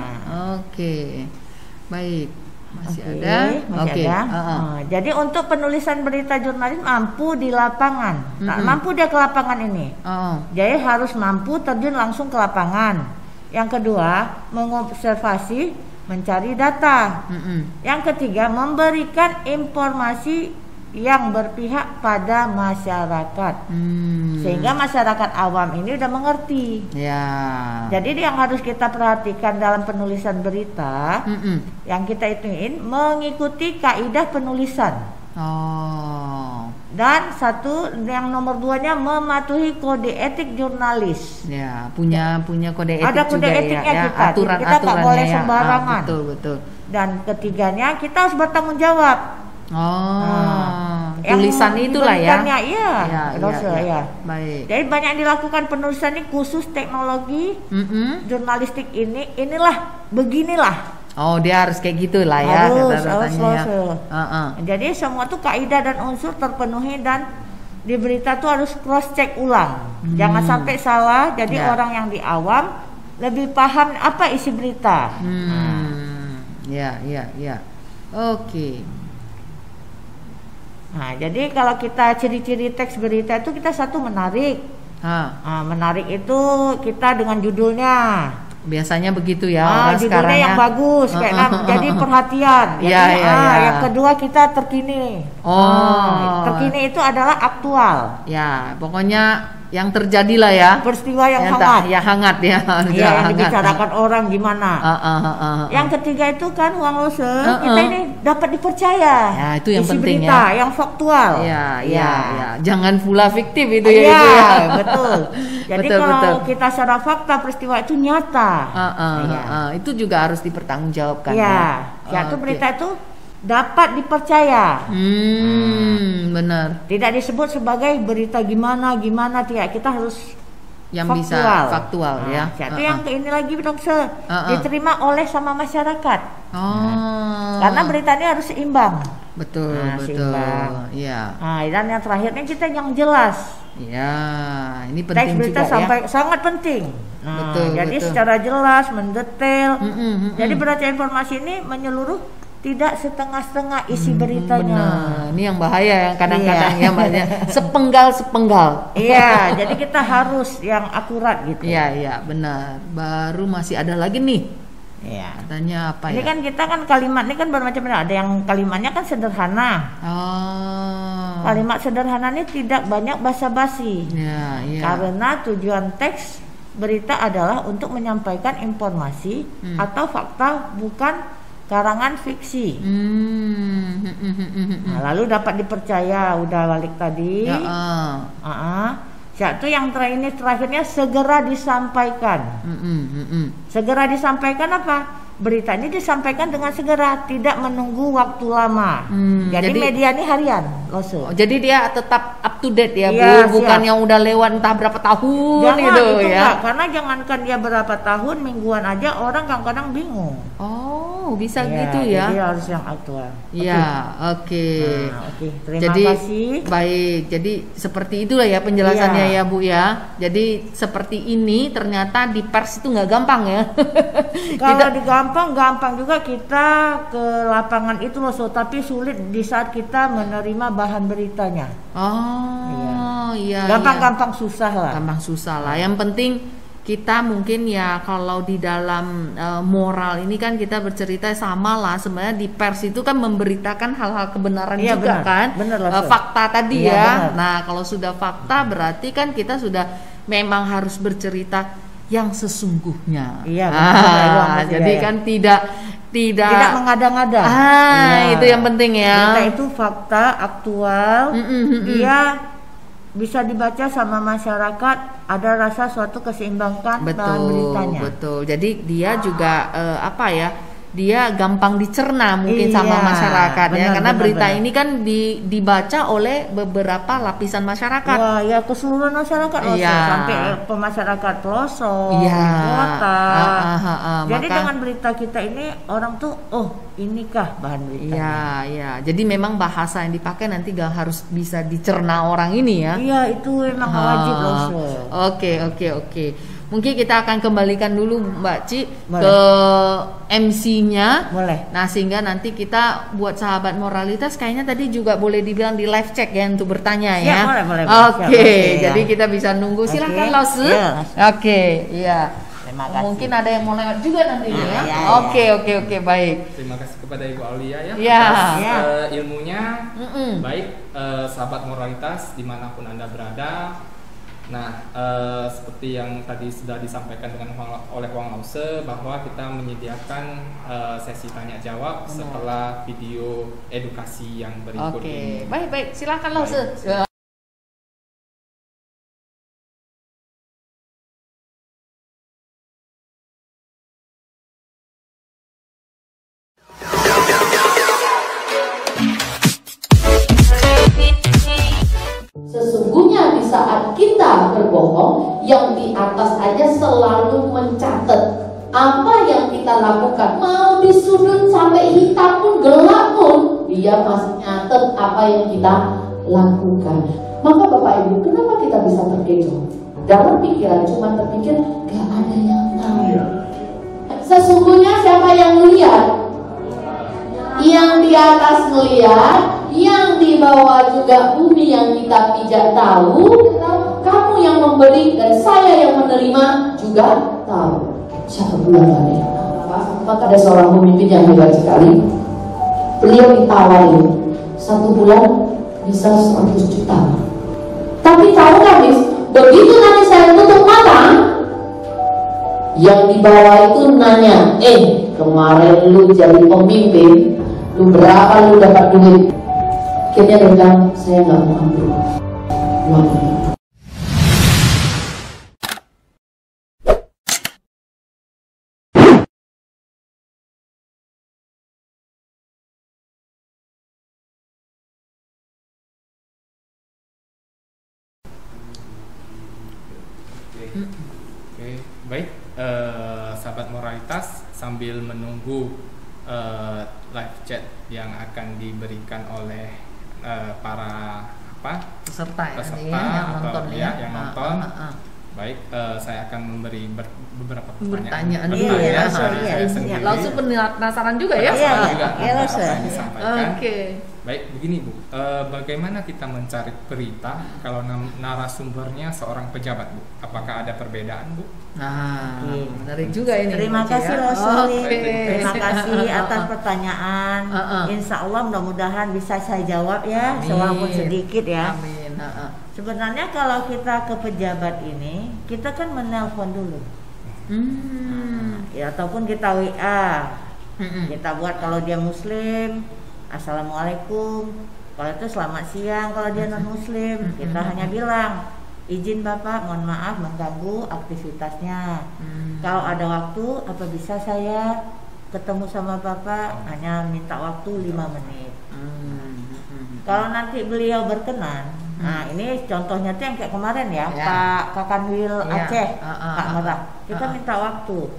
Oke. Baik. Masih Oke, ada. masih ada. Jadi untuk penulisan berita jurnalis mampu di lapangan. Nah, mampu dia ke lapangan ini. Jadi harus mampu terjun langsung ke lapangan. Yang kedua, mengobservasi, mencari data. Yang ketiga, memberikan informasi yang berpihak pada masyarakat, sehingga masyarakat awam ini udah mengerti. Ya. Jadi yang harus kita perhatikan dalam penulisan berita, yang kita ituin mengikuti kaidah penulisan. Dan satu, yang nomor 2-nya mematuhi kode etik jurnalis. Ya, punya kode etik. Ada kode juga etiknya ya, kita nggak boleh sembarangan. Betul. Dan ketiganya kita harus bertanggung jawab. Tulisan itulah ya. Iya. Baik. Jadi banyak dilakukan penulisan ini khusus teknologi jurnalistik inilah beginilah. Dia harus kayak gitulah ya. Harus. Jadi semua tuh kaidah dan unsur terpenuhi dan di berita tuh harus cross check ulang. Jangan sampai salah. Jadi orang yang di awam lebih paham apa isi berita. Ya. Oke. Nah, jadi kalau kita ciri-ciri teks berita itu kita satu menarik. Menarik itu kita dengan judulnya. Biasanya begitu ya orang judulnya sekarang yang bagus kayak jadi perhatian. Yang kedua kita terkini. Terkini itu adalah aktual. Ya, pokoknya yang terjadi lah ya. Peristiwa yang hangat. Ya hangat ya. Yang dibicarakan orang gimana. Yang ketiga itu kan Wang Lose, kita ini dapat dipercaya. Ya, itu yang isi penting berita, ya. yang faktual. Ya. Jangan pula fiktif itu ya. Iya, betul. Jadi kalau kita secara fakta peristiwa itu nyata. Itu juga harus dipertanggungjawabkan. Itu berita itu dapat dipercaya. Benar. Tidak disebut sebagai berita gimana tidak, kita harus yang faktual. Bisa faktual ya. Itu yang ini lagi dong diterima oleh sama masyarakat. Karena berita ini harus seimbang. Betul. Iya. Dan yang terakhirnya kita yang jelas. Ya, ini penting teks berita juga sangat penting. Jadi secara jelas, mendetail. Jadi berita informasi ini menyeluruh, tidak setengah-setengah isi beritanya. Benar. Ini yang bahaya yang kadang-kadang yang banyak sepenggal. Iya, jadi kita harus yang akurat gitu. Iya, benar. Baru masih ada lagi nih. Iya. Katanya apa ini ya? Ini kan kita kan kalimat ini kan bermacam-macam. Ada yang kalimatnya kan sederhana. Kalimat sederhana ini tidak banyak basa-basi. Iya. Karena tujuan teks berita adalah untuk menyampaikan informasi atau fakta, bukan karangan fiksi. Lalu dapat dipercaya, udah balik tadi. Satu yang terakhirnya segera disampaikan. Segera disampaikan apa? Berita ini disampaikan dengan segera, tidak menunggu waktu lama. Jadi media ini harian, jadi dia tetap up to date ya, Bu. Bukan yang udah lewat entah berapa tahun itu ya. Enggak, karena jangankan dia berapa tahun, mingguan aja orang kadang-kadang bingung. Bisa gitu ya. Jadi harus yang aktual. Iya, oke. Terima kasih. Baik, jadi seperti itulah ya penjelasannya ya Bu ya. Jadi seperti ini ternyata di pers itu nggak gampang ya. Kalau gampang juga kita ke lapangan itu loh, tapi sulit di saat kita menerima bahan beritanya. Gampang susah lah. Gampang susah lah. Yang penting kita mungkin ya kalau di dalam moral ini kan kita bercerita sama lah, sebenarnya di pers itu kan memberitakan hal-hal kebenaran juga kan, fakta tadi ya. Benar. Nah kalau sudah fakta berarti kan kita sudah memang harus bercerita yang sesungguhnya. Jadi kan tidak mengada-ngada. Itu yang penting ya. Berita itu fakta aktual. Dia bisa dibaca sama masyarakat, ada rasa suatu keseimbangan dalam beritanya. Betul. Jadi dia juga dia gampang dicerna mungkin sama masyarakat ya, karena berita ini kan dibaca oleh beberapa lapisan masyarakat. Keseluruhan masyarakat sampai masyarakat pelosok, kota. Jadi dengan berita kita ini orang tuh inikah bahan beritanya. Jadi memang bahasa yang dipakai nanti gak harus bisa dicerna orang ini ya. Itu memang wajib loh. Oke. Mungkin kita akan kembalikan dulu Mbak Ci ke MC linknya. Boleh. Nah, sehingga nanti kita buat sahabat moralitas kayaknya tadi juga boleh dibilang di live chat ya untuk bertanya ya. Boleh. Oke, jadi kita bisa nunggu. Silakan Lause. Ya. Oke, iya. Terima kasih. Mungkin ada yang mau lewat juga nanti ya. Ya. Oke, baik. Terima kasih kepada Ibu Aulia ya Ya. atas ilmunya. Baik, sahabat moralitas dimanapun Anda berada. Nah, seperti yang tadi sudah disampaikan oleh Wang Lause bahwa kita menyediakan sesi tanya jawab setelah video edukasi yang berikut ini. Baik, silakan Lause. Sesungguhnya di saat kita berbohong, yang di atas aja selalu mencatat apa yang kita lakukan. Mau di sudut sampai hitam pun, gelap pun, dia masih nyatet apa yang kita lakukan. Maka Bapak Ibu, kenapa kita bisa terkecoh? Dalam pikiran cuma terpikir, gak ada yang tahu. Sesungguhnya siapa yang melihat? Yang di atas melihat, yang di bawah juga bumi yang kita tidak tahu. Kamu yang memberi dan saya yang menerima juga tahu. Satu bulan lagi, maka ada seorang pemimpin yang hebat sekali. Beliau ditawari 1 bulan bisa 100 juta. Tapi tahu nggak, Miss? Begitu nanti saya tutup mata, yang di bawah itu nanya, kemarin lu jadi pemimpin, lu berapa lu dapat duit? Akhirnya dia bilang, saya nggak mau ambil uang ini. Oke, baik, sahabat moralitas, sambil menunggu live chat yang akan diberikan oleh para peserta yang nonton. Baik, saya akan memberi beberapa pertanyaan. Langsung penasaran juga ya. Oke. Baik, begini Bu, bagaimana kita mencari berita kalau narasumbernya seorang pejabat, Bu? Apakah ada perbedaan, Bu? Menarik juga ini. Terima kasih Rosli. Terima kasih atas pertanyaan. Insya Allah mudah-mudahan bisa saya jawab ya, walaupun sedikit ya. Amin. Sebenarnya kalau kita ke pejabat ini, kita kan menelpon dulu. Ya, ataupun kita WA. Kita buat kalau dia Muslim, Assalamualaikum. Kalau itu selamat siang kalau dia non Muslim. Kita hanya bilang, izin Bapak, mohon maaf mengganggu aktivitasnya. Kalau ada waktu, apa bisa saya ketemu sama Bapak? Hanya minta waktu 5 menit. Kalau nanti beliau berkenan, nah ini contohnya tuh yang kayak kemarin ya, Pak Kakanwil Aceh, Pak Merah. Kita minta waktu.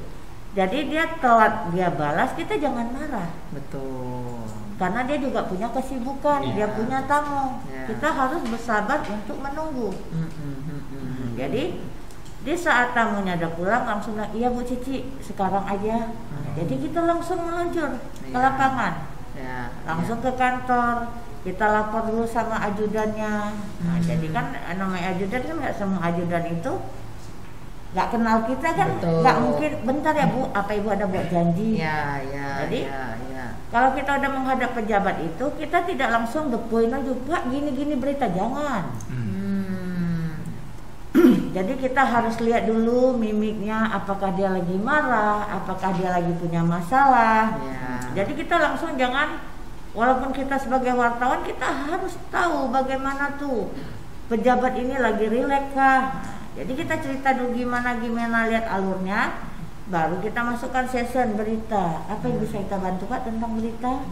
Jadi dia telat, dia balas, kita jangan marah. Betul. Karena dia juga punya kesibukan, dia punya tamu. Kita harus bersabar untuk menunggu. Jadi di saat tamunya udah pulang, langsung bilang, iya Bu Cici, sekarang aja. Jadi kita langsung meluncur ke lapangan, langsung ke kantor. Kita lapor dulu sama ajudannya. Nah, jadi kan namanya ajudan kan nggak semua ajudan itu nggak kenal kita kan, nggak mungkin bentar ya Bu, apa Ibu ada buat janji? Jadi kalau kita udah menghadap pejabat itu, kita tidak langsung depoin aja, Pak gini-gini berita, jangan. Jadi kita harus lihat dulu mimiknya, apakah dia lagi marah, apakah dia lagi punya masalah. Jadi kita langsung jangan, walaupun kita sebagai wartawan, kita harus tahu bagaimana tuh pejabat ini lagi rileks kah. Jadi kita cerita dulu gimana lihat alurnya, baru kita masukkan session berita. Apa yang bisa kita bantu Pak tentang berita?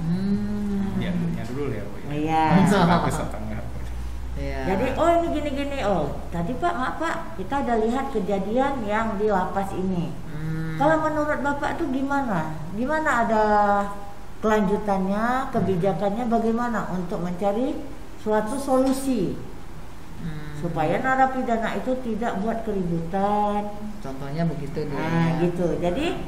Diambilnya dulu ya Bu. Iya. Jadi ini gini. Tadi Pak, maaf Pak, kita ada lihat kejadian yang di lapas ini. Kalau menurut Bapak tuh gimana? Gimana ada kelanjutannya, kebijakannya bagaimana untuk mencari suatu solusi supaya narapidana itu tidak buat keributan. Contohnya begitu dia. Nah, gitu. Jadi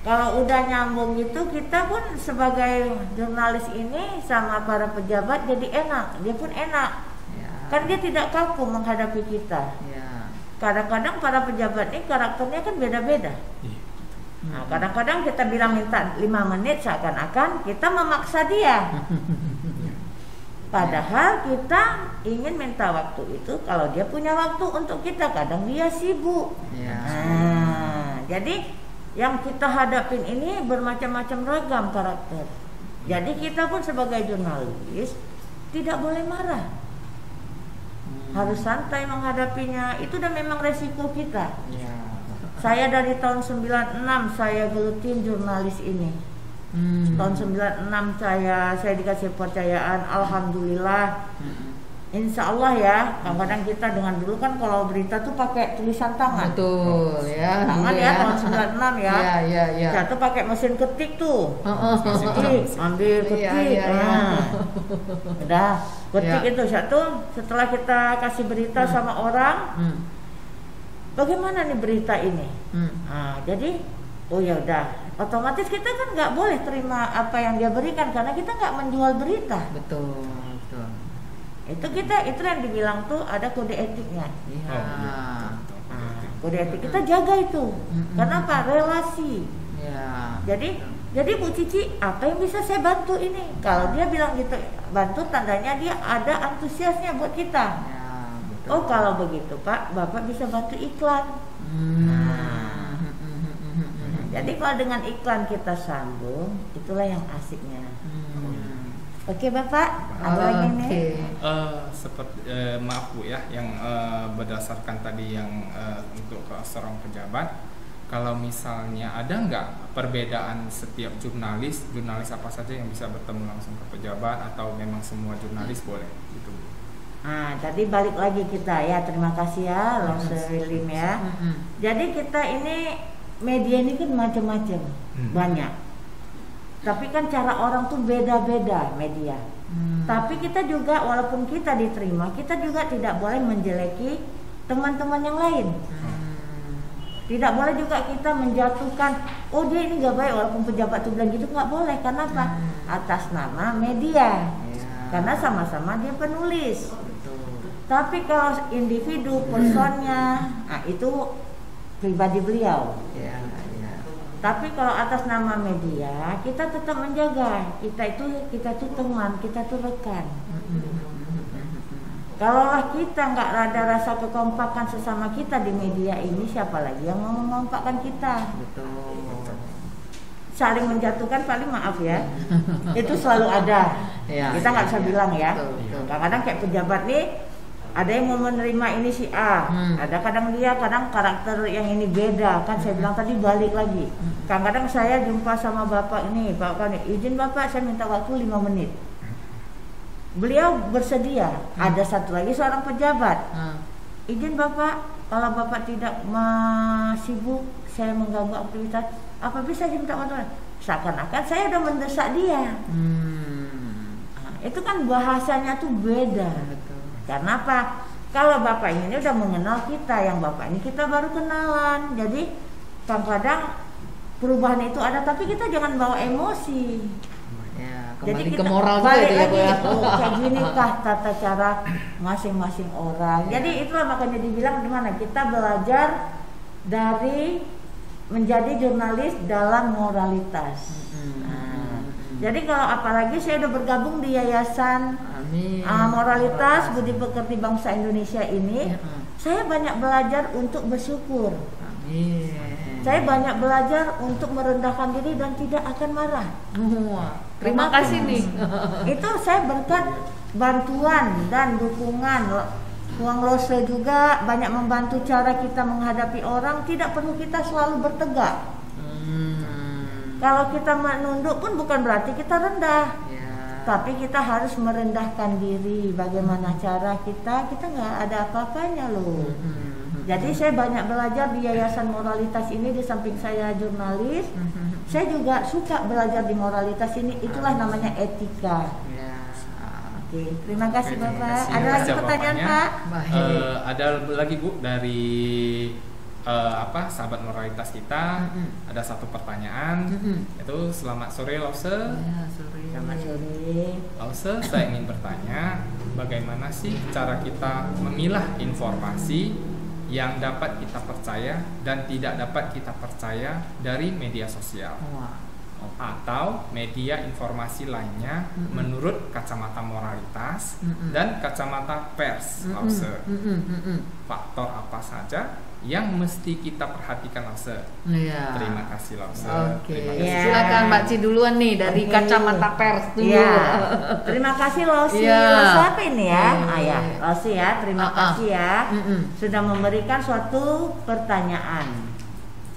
Kalau udah nyambung gitu, kita pun sebagai jurnalis ini sama para pejabat jadi enak, dia pun enak. Ya. Kan dia tidak kaku menghadapi kita. Ya. Kadang-kadang para pejabat ini karakternya kan beda-beda. Nah, kadang-kadang kita bilang minta 5 menit seakan-akan kita memaksa dia. Padahal kita ingin minta waktu itu kalau dia punya waktu untuk kita, kadang dia sibuk. Ya. Nah, jadi yang kita hadapin ini bermacam-macam ragam karakter. Jadi kita pun sebagai jurnalis tidak boleh marah. Harus santai menghadapinya. Itu udah memang resiko kita. Ya. Saya dari tahun 96 saya gelutin jurnalis ini. Tahun 96 saya dikasih percayaan, alhamdulillah. Insya Allah ya. Kadang-kadang kita dengan dulu kan kalau berita tuh pakai tulisan tangan. Betul ya. Tangan ya, tahun 96 ya. Iya. Saya tuh pakai mesin ketik tuh. Ketik, ambil ketik. Nah. Udah, ketik itu satu. Setelah kita kasih berita sama orang, bagaimana nih berita ini? Nah, jadi oh ya udah, otomatis kita kan nggak boleh terima apa yang dia berikan karena kita nggak menjual berita. Betul. Itu yang dibilang tuh ada kode etiknya. Iya. Nah, kode etik kita jaga itu. Karena apa? Relasi. Ya. Jadi Bu Cici, apa yang bisa saya bantu ini? Kalau dia bilang gitu, bantu tandanya dia ada antusiasnya buat kita. Ya, betul. Oh kalau begitu Pak, Bapak bisa bantu iklan. Jadi kalau dengan iklan kita sambung, itulah yang asiknya. Oke Bapak, ada lagi nih? Seperti maaf Bu ya, yang berdasarkan tadi yang untuk seorang pejabat, kalau misalnya ada nggak perbedaan setiap jurnalis apa saja yang bisa bertemu langsung ke pejabat atau memang semua jurnalis boleh gitu? Nah, tadi balik lagi kita ya, terima kasih ya, Roselim ya. Jadi kita ini media ini kan macam-macam, banyak. Tapi kan cara orang tuh beda-beda media. Tapi kita juga walaupun kita diterima, kita juga tidak boleh menjeleki teman-teman yang lain. Tidak boleh juga kita menjatuhkan, oh dia ini nggak baik walaupun pejabat tuh bilang gitu, nggak boleh. Karena apa? Atas nama media. Karena sama-sama dia penulis. Tapi kalau individu, personnya, nah itu pribadi beliau. Tapi kalau atas nama media, kita tetap menjaga. Kita itu teman, kita itu rekan. Kalaulah kita nggak ada rasa kekompakan sesama kita di media ini, siapa lagi yang mau mengompakkan kita? Betul. Saling menjatuhkan paling maaf ya, itu selalu ada. Kita nggak bisa bilang ya. Kadang-kadang kayak pejabat nih, ada yang mau menerima ini si A, ada kadang karakter yang ini beda. Kan saya bilang tadi balik lagi. Kadang-kadang saya jumpa sama bapak ini, bapak nih, izin bapak saya minta waktu 5 menit. Beliau bersedia. Ada satu lagi seorang pejabat, izin bapak, kalau bapak tidak sibuk, saya mengganggu aktivitas, apa bisa minta waktu? Seakan-akan saya udah mendesak dia. Nah, itu kan bahasanya tuh beda. Karena apa? Kalau bapak ini udah mengenal kita, yang bapak ini kita baru kenalan. Jadi kadang-kadang perubahan itu ada, tapi kita jangan bawa emosi. Kembali jadi ke moral balik itu lagi, ya, kayak gini kah tata cara masing-masing orang. Jadi itulah makanya dibilang gimana kita belajar dari menjadi jurnalis dalam moralitas. Jadi kalau apalagi saya udah bergabung di Yayasan Moralitas Budi Pekerti Bangsa Indonesia ini, saya banyak belajar untuk bersyukur. Saya banyak belajar untuk merendahkan diri dan tidak akan marah. Terima kasih nih. Itu saya berkat bantuan dan dukungan Uang Rose juga banyak membantu cara kita menghadapi orang. Tidak perlu kita selalu bertegak. Kalau kita menunduk pun bukan berarti kita rendah. Tapi kita harus merendahkan diri. Bagaimana cara kita nggak ada apa-apanya loh. Jadi saya banyak belajar di Yayasan Moralitas ini. Di samping saya jurnalis, saya juga suka belajar di moralitas ini. Itulah namanya etika. Oke, terima kasih Bapak. Ada lagi pertanyaan Pak? Ada lagi Bu dari sahabat moralitas kita ada satu pertanyaan, itu selamat sore Lause. Ya, sore. Selamat sore. Lause, saya ingin bertanya, bagaimana sih cara kita memilah informasi yang dapat kita percaya dan tidak dapat kita percaya dari media sosial atau media informasi lainnya menurut kacamata moralitas dan kacamata pers, Lause. Faktor apa saja yang mesti kita perhatikan, Lause? Iya. Terima kasih, Lause. Oke. Silakan Mbak Ci duluan nih dari kacamata pers dulu. Ya. Terima kasih Losi. Losi apa ini ya? Ya, Losi ya. Terima kasih ya. Sudah memberikan suatu pertanyaan.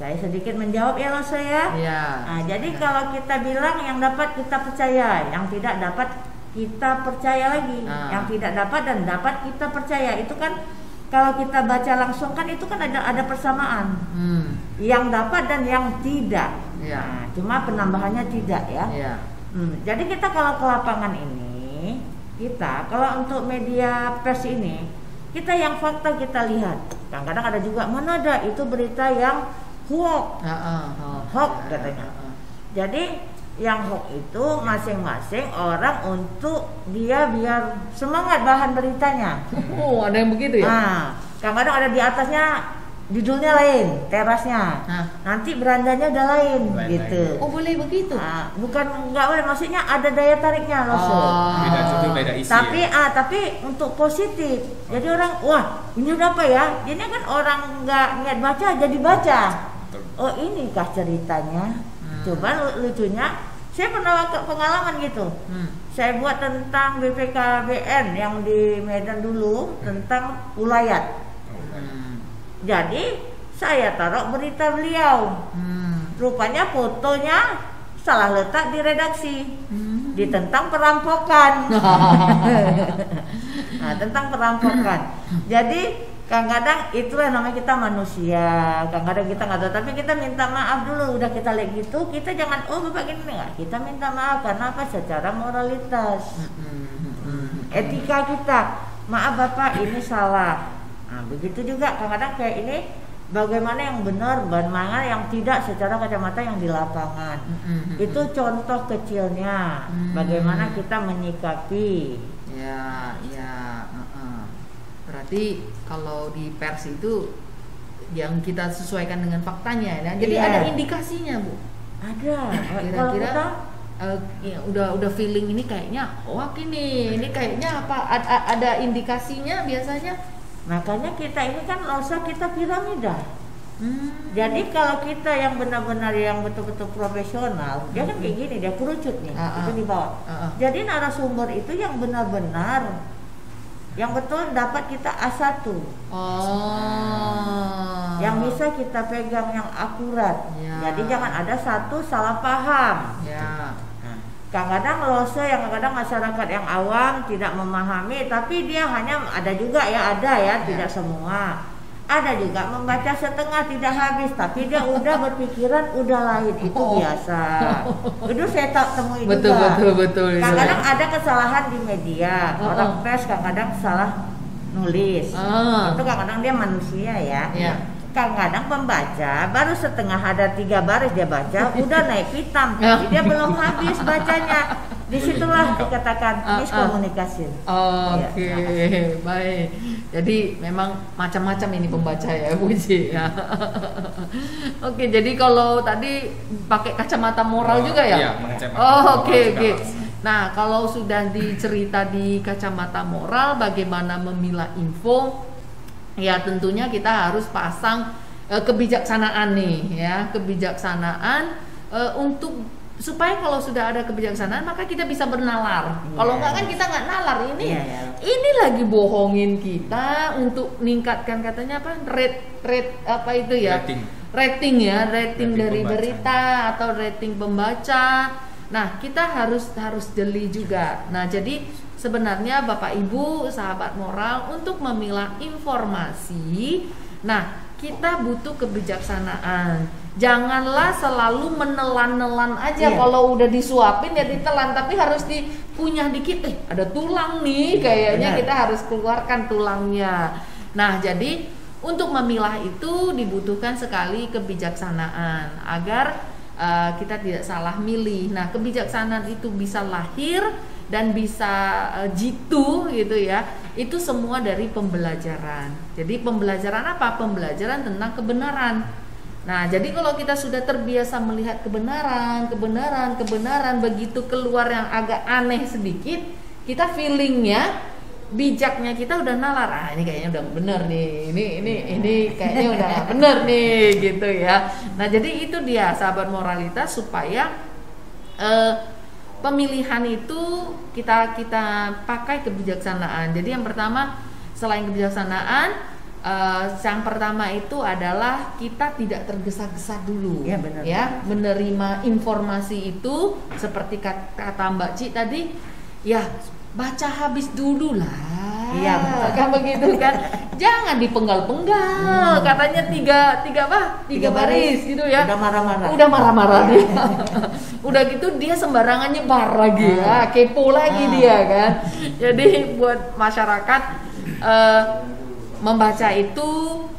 Saya sedikit menjawab ya Losi ya. Nah, jadi kalau kita bilang yang dapat kita percaya, yang tidak dapat kita percaya lagi, yang tidak dapat dan dapat kita percaya, itu kan kalau kita baca langsung kan itu kan ada persamaan, yang dapat dan yang tidak. Nah, cuma penambahannya tidak ya. Jadi kita kalau ke lapangan ini, kita kalau untuk media pers ini, kita yang fakta kita lihat. Kadang-kadang ada juga mana ada itu berita yang hoax, hoax katanya. Jadi yang hoax itu masing-masing orang untuk dia biar semangat bahan beritanya. Oh, ada yang begitu ya? Nah, kadang-kadang ada di atasnya judulnya lain, terasnya. Nanti berandanya udah lain gitu. Oh, boleh begitu? Nah, bukan nggak boleh, maksudnya ada daya tariknya loh. Beda judul, beda isi. Tapi untuk positif. Jadi orang, wah ini udah apa ya? Jadi kan orang nggak niat baca jadi baca. Oh ini kah ceritanya? Coba lucunya, saya pernah pengalaman gitu. Saya buat tentang BPKBN yang di Medan dulu tentang ulayat. Jadi saya taruh berita beliau. Rupanya fotonya salah letak di redaksi. Tentang perampokan. Nah, tentang perampokan. Jadi kadang-kadang itulah namanya kita manusia. Kadang-kadang kita nggak tahu, tapi kita minta maaf dulu. Udah kita lihat gitu, kita jangan bapak gini nggak. Kita minta maaf karena apa? Secara moralitas, etika kita. Maaf bapak, ini salah. Nah, begitu juga kadang-kadang kayak ini. Bagaimana yang benar, bagaimana yang tidak secara kacamata yang di lapangan. Itu contoh kecilnya. Bagaimana kita menyikapi. Berarti kalau di pers itu yang kita sesuaikan dengan faktanya ya. Jadi ada indikasinya, Bu. Ada. Kira-kira udah feeling ini kayaknya hoax ini kayaknya apa? Ada indikasinya biasanya. Makanya kita ini kan usah kita piramida. Jadi kalau kita yang benar-benar yang betul-betul profesional, dia kan kayak gini, dia kerucut nih, itu di bawah. Jadi narasumber itu yang benar-benar yang betul dapat kita A1. Yang bisa kita pegang yang akurat. Jadi jangan ada satu salah paham. Kadang-kadang lose yang kadang masyarakat yang awam tidak memahami, tapi dia hanya ada juga tidak semua. Ada juga membaca setengah tidak habis, tapi dia udah berpikiran udah lain, itu biasa. Itu saya temui juga. Betul. Kadang-kadang ada kesalahan di media, orang pers kadang-kadang salah nulis. Itu kadang-kadang dia manusia ya. Kadang-kadang pembaca baru setengah ada 3 baris dia baca udah naik hitam, tapi dia belum habis bacanya. Disitulah dikatakan miskomunikasi. Oke, baik. Jadi memang macam-macam ini pembaca ya, Bu Ji. Oke, jadi kalau tadi pakai kacamata moral juga ya? Iya, Oke. Nah, kalau sudah dicerita di kacamata moral, bagaimana memilah info? Ya tentunya kita harus pasang kebijaksanaan nih ya, kebijaksanaan untuk supaya kalau sudah ada kebijaksanaan maka kita bisa bernalar. Kalau enggak kan kita nggak nalar ini lagi bohongin kita untuk meningkatkan katanya apa rate apa itu ya rating dari pembaca. berita atau rating pembaca. Nah kita harus jeli juga. Nah jadi sebenarnya Bapak Ibu sahabat moral untuk memilah informasi, nah kita butuh kebijaksanaan. Janganlah selalu menelan-nelan aja. Kalau udah disuapin ya ditelan, tapi harus dikunyah dikit. Ada tulang nih, kayaknya kita harus keluarkan tulangnya. Nah jadi Untuk memilah itu dibutuhkan sekali kebijaksanaan agar kita tidak salah milih. Nah, kebijaksanaan itu bisa lahir dan bisa jitu gitu ya. Itu semua dari pembelajaran. Jadi pembelajaran apa? Pembelajaran tentang kebenaran. Nah, jadi kalau kita sudah terbiasa melihat kebenaran, begitu keluar yang agak aneh sedikit, kita feelingnya, bijaknya kita udah nalar, ini kayaknya udah bener nih, ini kayaknya udah gak bener nih gitu ya. Nah, jadi itu dia sahabat moralitas, supaya pemilihan itu kita pakai kebijaksanaan. Jadi yang pertama, selain kebijaksanaan, yang pertama itu adalah kita tidak tergesa-gesa dulu, ya, benar, ya, menerima informasi itu seperti kata Mbak Ci tadi, ya baca habis dulu lah, iya, kan begitu kan, jangan dipenggal-penggal, katanya tiga baris gitu ya, udah marah-marah dia, udah gitu dia sembarangan nyebar lagi ya, kepo lagi dia kan. Jadi buat masyarakat membaca itu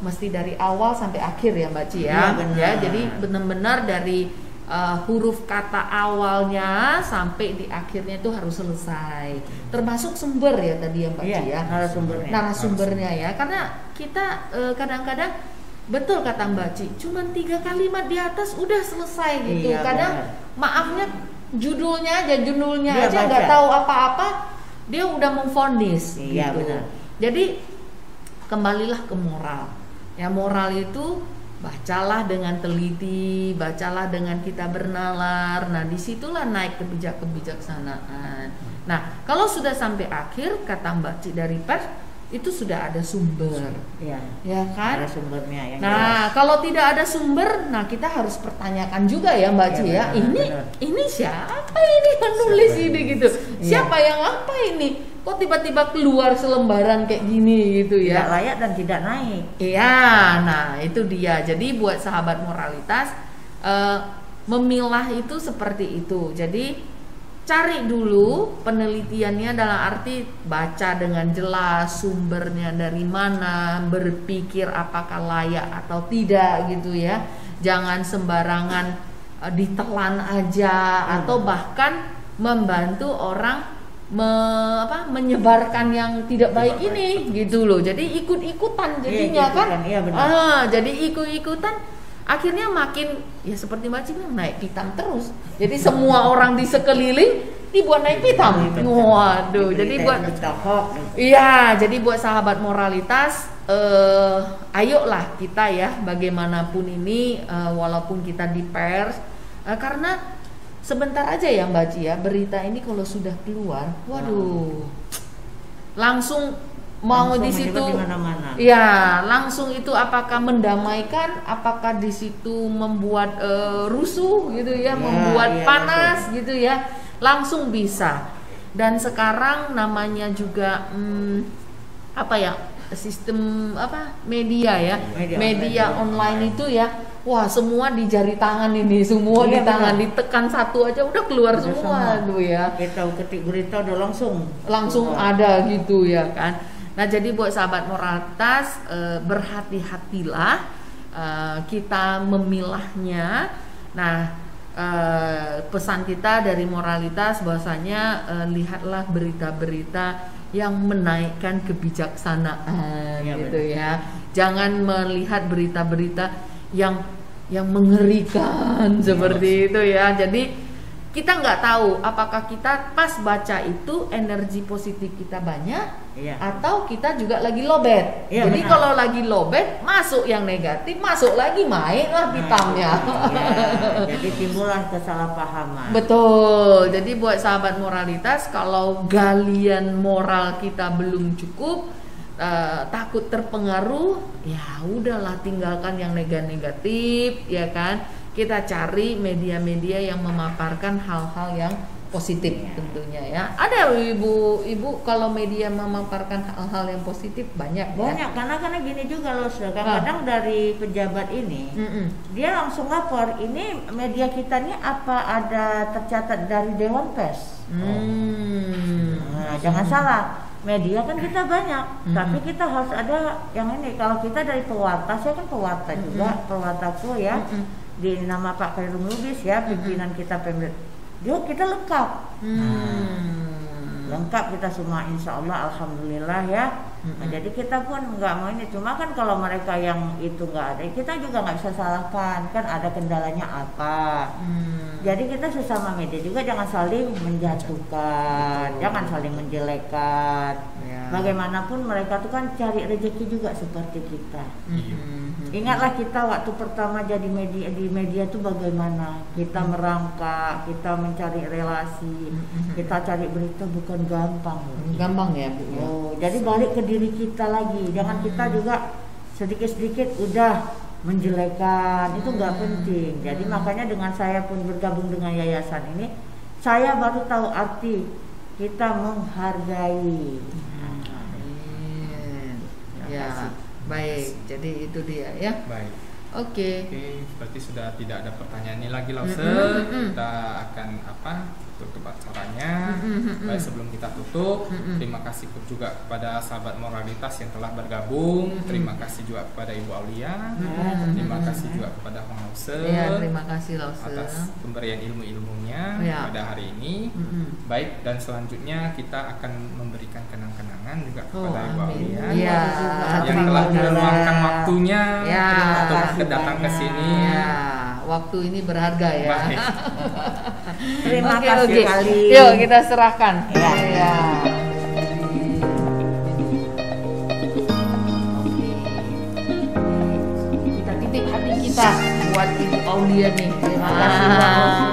mesti dari awal sampai akhir ya Mbak Ci ya, jadi benar-benar dari huruf kata awalnya sampai di akhirnya itu harus selesai, termasuk sumber ya tadi ya Mbak Ci ya, narasumbernya ya, karena kita kadang-kadang betul kata Mbak Ci, cuma 3 kalimat di atas udah selesai gitu, kadang maafnya judulnya aja nggak tahu apa-apa dia udah memvonis gitu. Benar. Jadi kembalilah ke moral ya, moral itu bacalah dengan teliti, bacalah dengan kita bernalar. Nah, disitulah naik kebijaksanaan. Nah, kalau sudah sampai akhir, kata Mbak Ci dari pers, itu sudah ada sumber, ya kan? Ada sumbernya. Yang nah, jelas. Kalau tidak ada sumber, nah kita harus pertanyakan juga ya Mbak Ci ya. Ini siapa ini penulis ini gitu? Siapa yang apa ini? Kok tiba-tiba keluar selembaran kayak gini gitu ya? Tidak layak dan tidak naik. Iya, nah itu dia. Jadi buat sahabat moralitas, memilah itu seperti itu. Jadi cari dulu penelitiannya, dalam arti baca dengan jelas sumbernya dari mana, berpikir apakah layak atau tidak gitu ya. Jangan sembarangan ditelan aja, atau bahkan membantu orang menyebarkan yang tidak baik ini gitu loh. Jadi ikut-ikutan jadinya kan. Jadi ikut-ikutan akhirnya makin ya seperti Mbak Ci bilang, naik pitam terus. Jadi semua orang di sekeliling dibuat naik pitam. Waduh, jadi buat jadi buat sahabat moralitas, ayolah kita ya, bagaimanapun ini, walaupun kita di pers, karena sebentar aja ya Mbak Ci ya, berita ini kalau sudah keluar, waduh, langsung mau di situ, ya langsung itu apakah mendamaikan, apakah di situ membuat rusuh gitu ya, membuat panas gitu ya, langsung bisa. Dan sekarang namanya juga sistem media ya, media online itu ya. Wah, semua di jari tangan ini, semua di tangan, ditekan satu aja udah keluar semua tuh ya. Kita ketik berita udah langsung ada gitu ya kan. Nah, jadi buat sahabat moralitas, berhati-hatilah kita memilahnya. Nah, pesan kita dari moralitas bahwasanya lihatlah berita-berita yang menaikkan kebijaksanaan gitu ya. Jangan melihat berita-berita yang mengerikan seperti itu ya. Jadi kita nggak tahu apakah kita pas baca itu energi positif kita banyak, atau kita juga lagi lowbat. Jadi kalau lagi lowbat, masuk yang negatif, masuk lagi mainlah hitamnya. Jadi timbulan kesalahpahaman. Betul. Jadi buat sahabat moralitas, kalau galian moral kita belum cukup, takut terpengaruh, ya udahlah, tinggalkan yang negatif ya kan. Kita cari media-media yang memaparkan hal-hal yang positif tentunya ya. Ada ibu kalau media memaparkan hal-hal yang positif banyak ya? Karena gini juga loh, kadang-kadang dari pejabat ini dia langsung lapor, ini media kita nih apa ada tercatat dari Dewan Pers. Jangan salah, media kan kita banyak, tapi kita harus ada yang ini. Kalau kita dari pewarta, saya kan pewarta juga, pewartaku ya, di nama Pak Khairul Lubis ya, pimpinan kita Pemda. Yuk kita lengkap. Lengkap kita semua, insya Allah, alhamdulillah ya. Nah, jadi kita pun nggak mau ini, cuma kan kalau mereka yang itu nggak ada, kita juga nggak bisa salahkan, kan ada kendalanya apa. Jadi kita sesama media juga jangan saling menjatuhkan, jangan saling menjelekkan. Bagaimanapun mereka tuh kan cari rezeki juga seperti kita. Ingatlah kita waktu pertama jadi media, di media tuh bagaimana kita merangkak, kita mencari relasi, kita cari berita bukan gampang. Gampang ya Bu. Oh, jadi balik ke diri kita lagi, jangan kita juga sedikit-sedikit udah menjelekan, itu nggak penting. Jadi makanya dengan saya pun bergabung dengan yayasan ini, saya baru tahu arti kita menghargai. Ya, baik. Jadi itu dia ya. Baik. Oke, berarti sudah tidak ada pertanyaan ini lagi, Lause. Kita akan tutup acaranya. Baik, sebelum kita tutup, terima kasih juga kepada sahabat moralitas yang telah bergabung. Terima kasih juga kepada Ibu Aulia. Terima kasih juga kepada Bang Lause. Ya, terima kasih Lause atas pemberian ilmu-ilmunya pada hari ini. Baik, dan selanjutnya kita akan memberikan kenang-kenangan juga kepada Ibu Aulia yang telah meluangkan waktunya untuk datang ke sini. Waktu ini berharga ya. Terima kasih kali. Yuk kita serahkan. Ya. Kita titip hati kita buat Ibu Aulia nih. Terima kasih.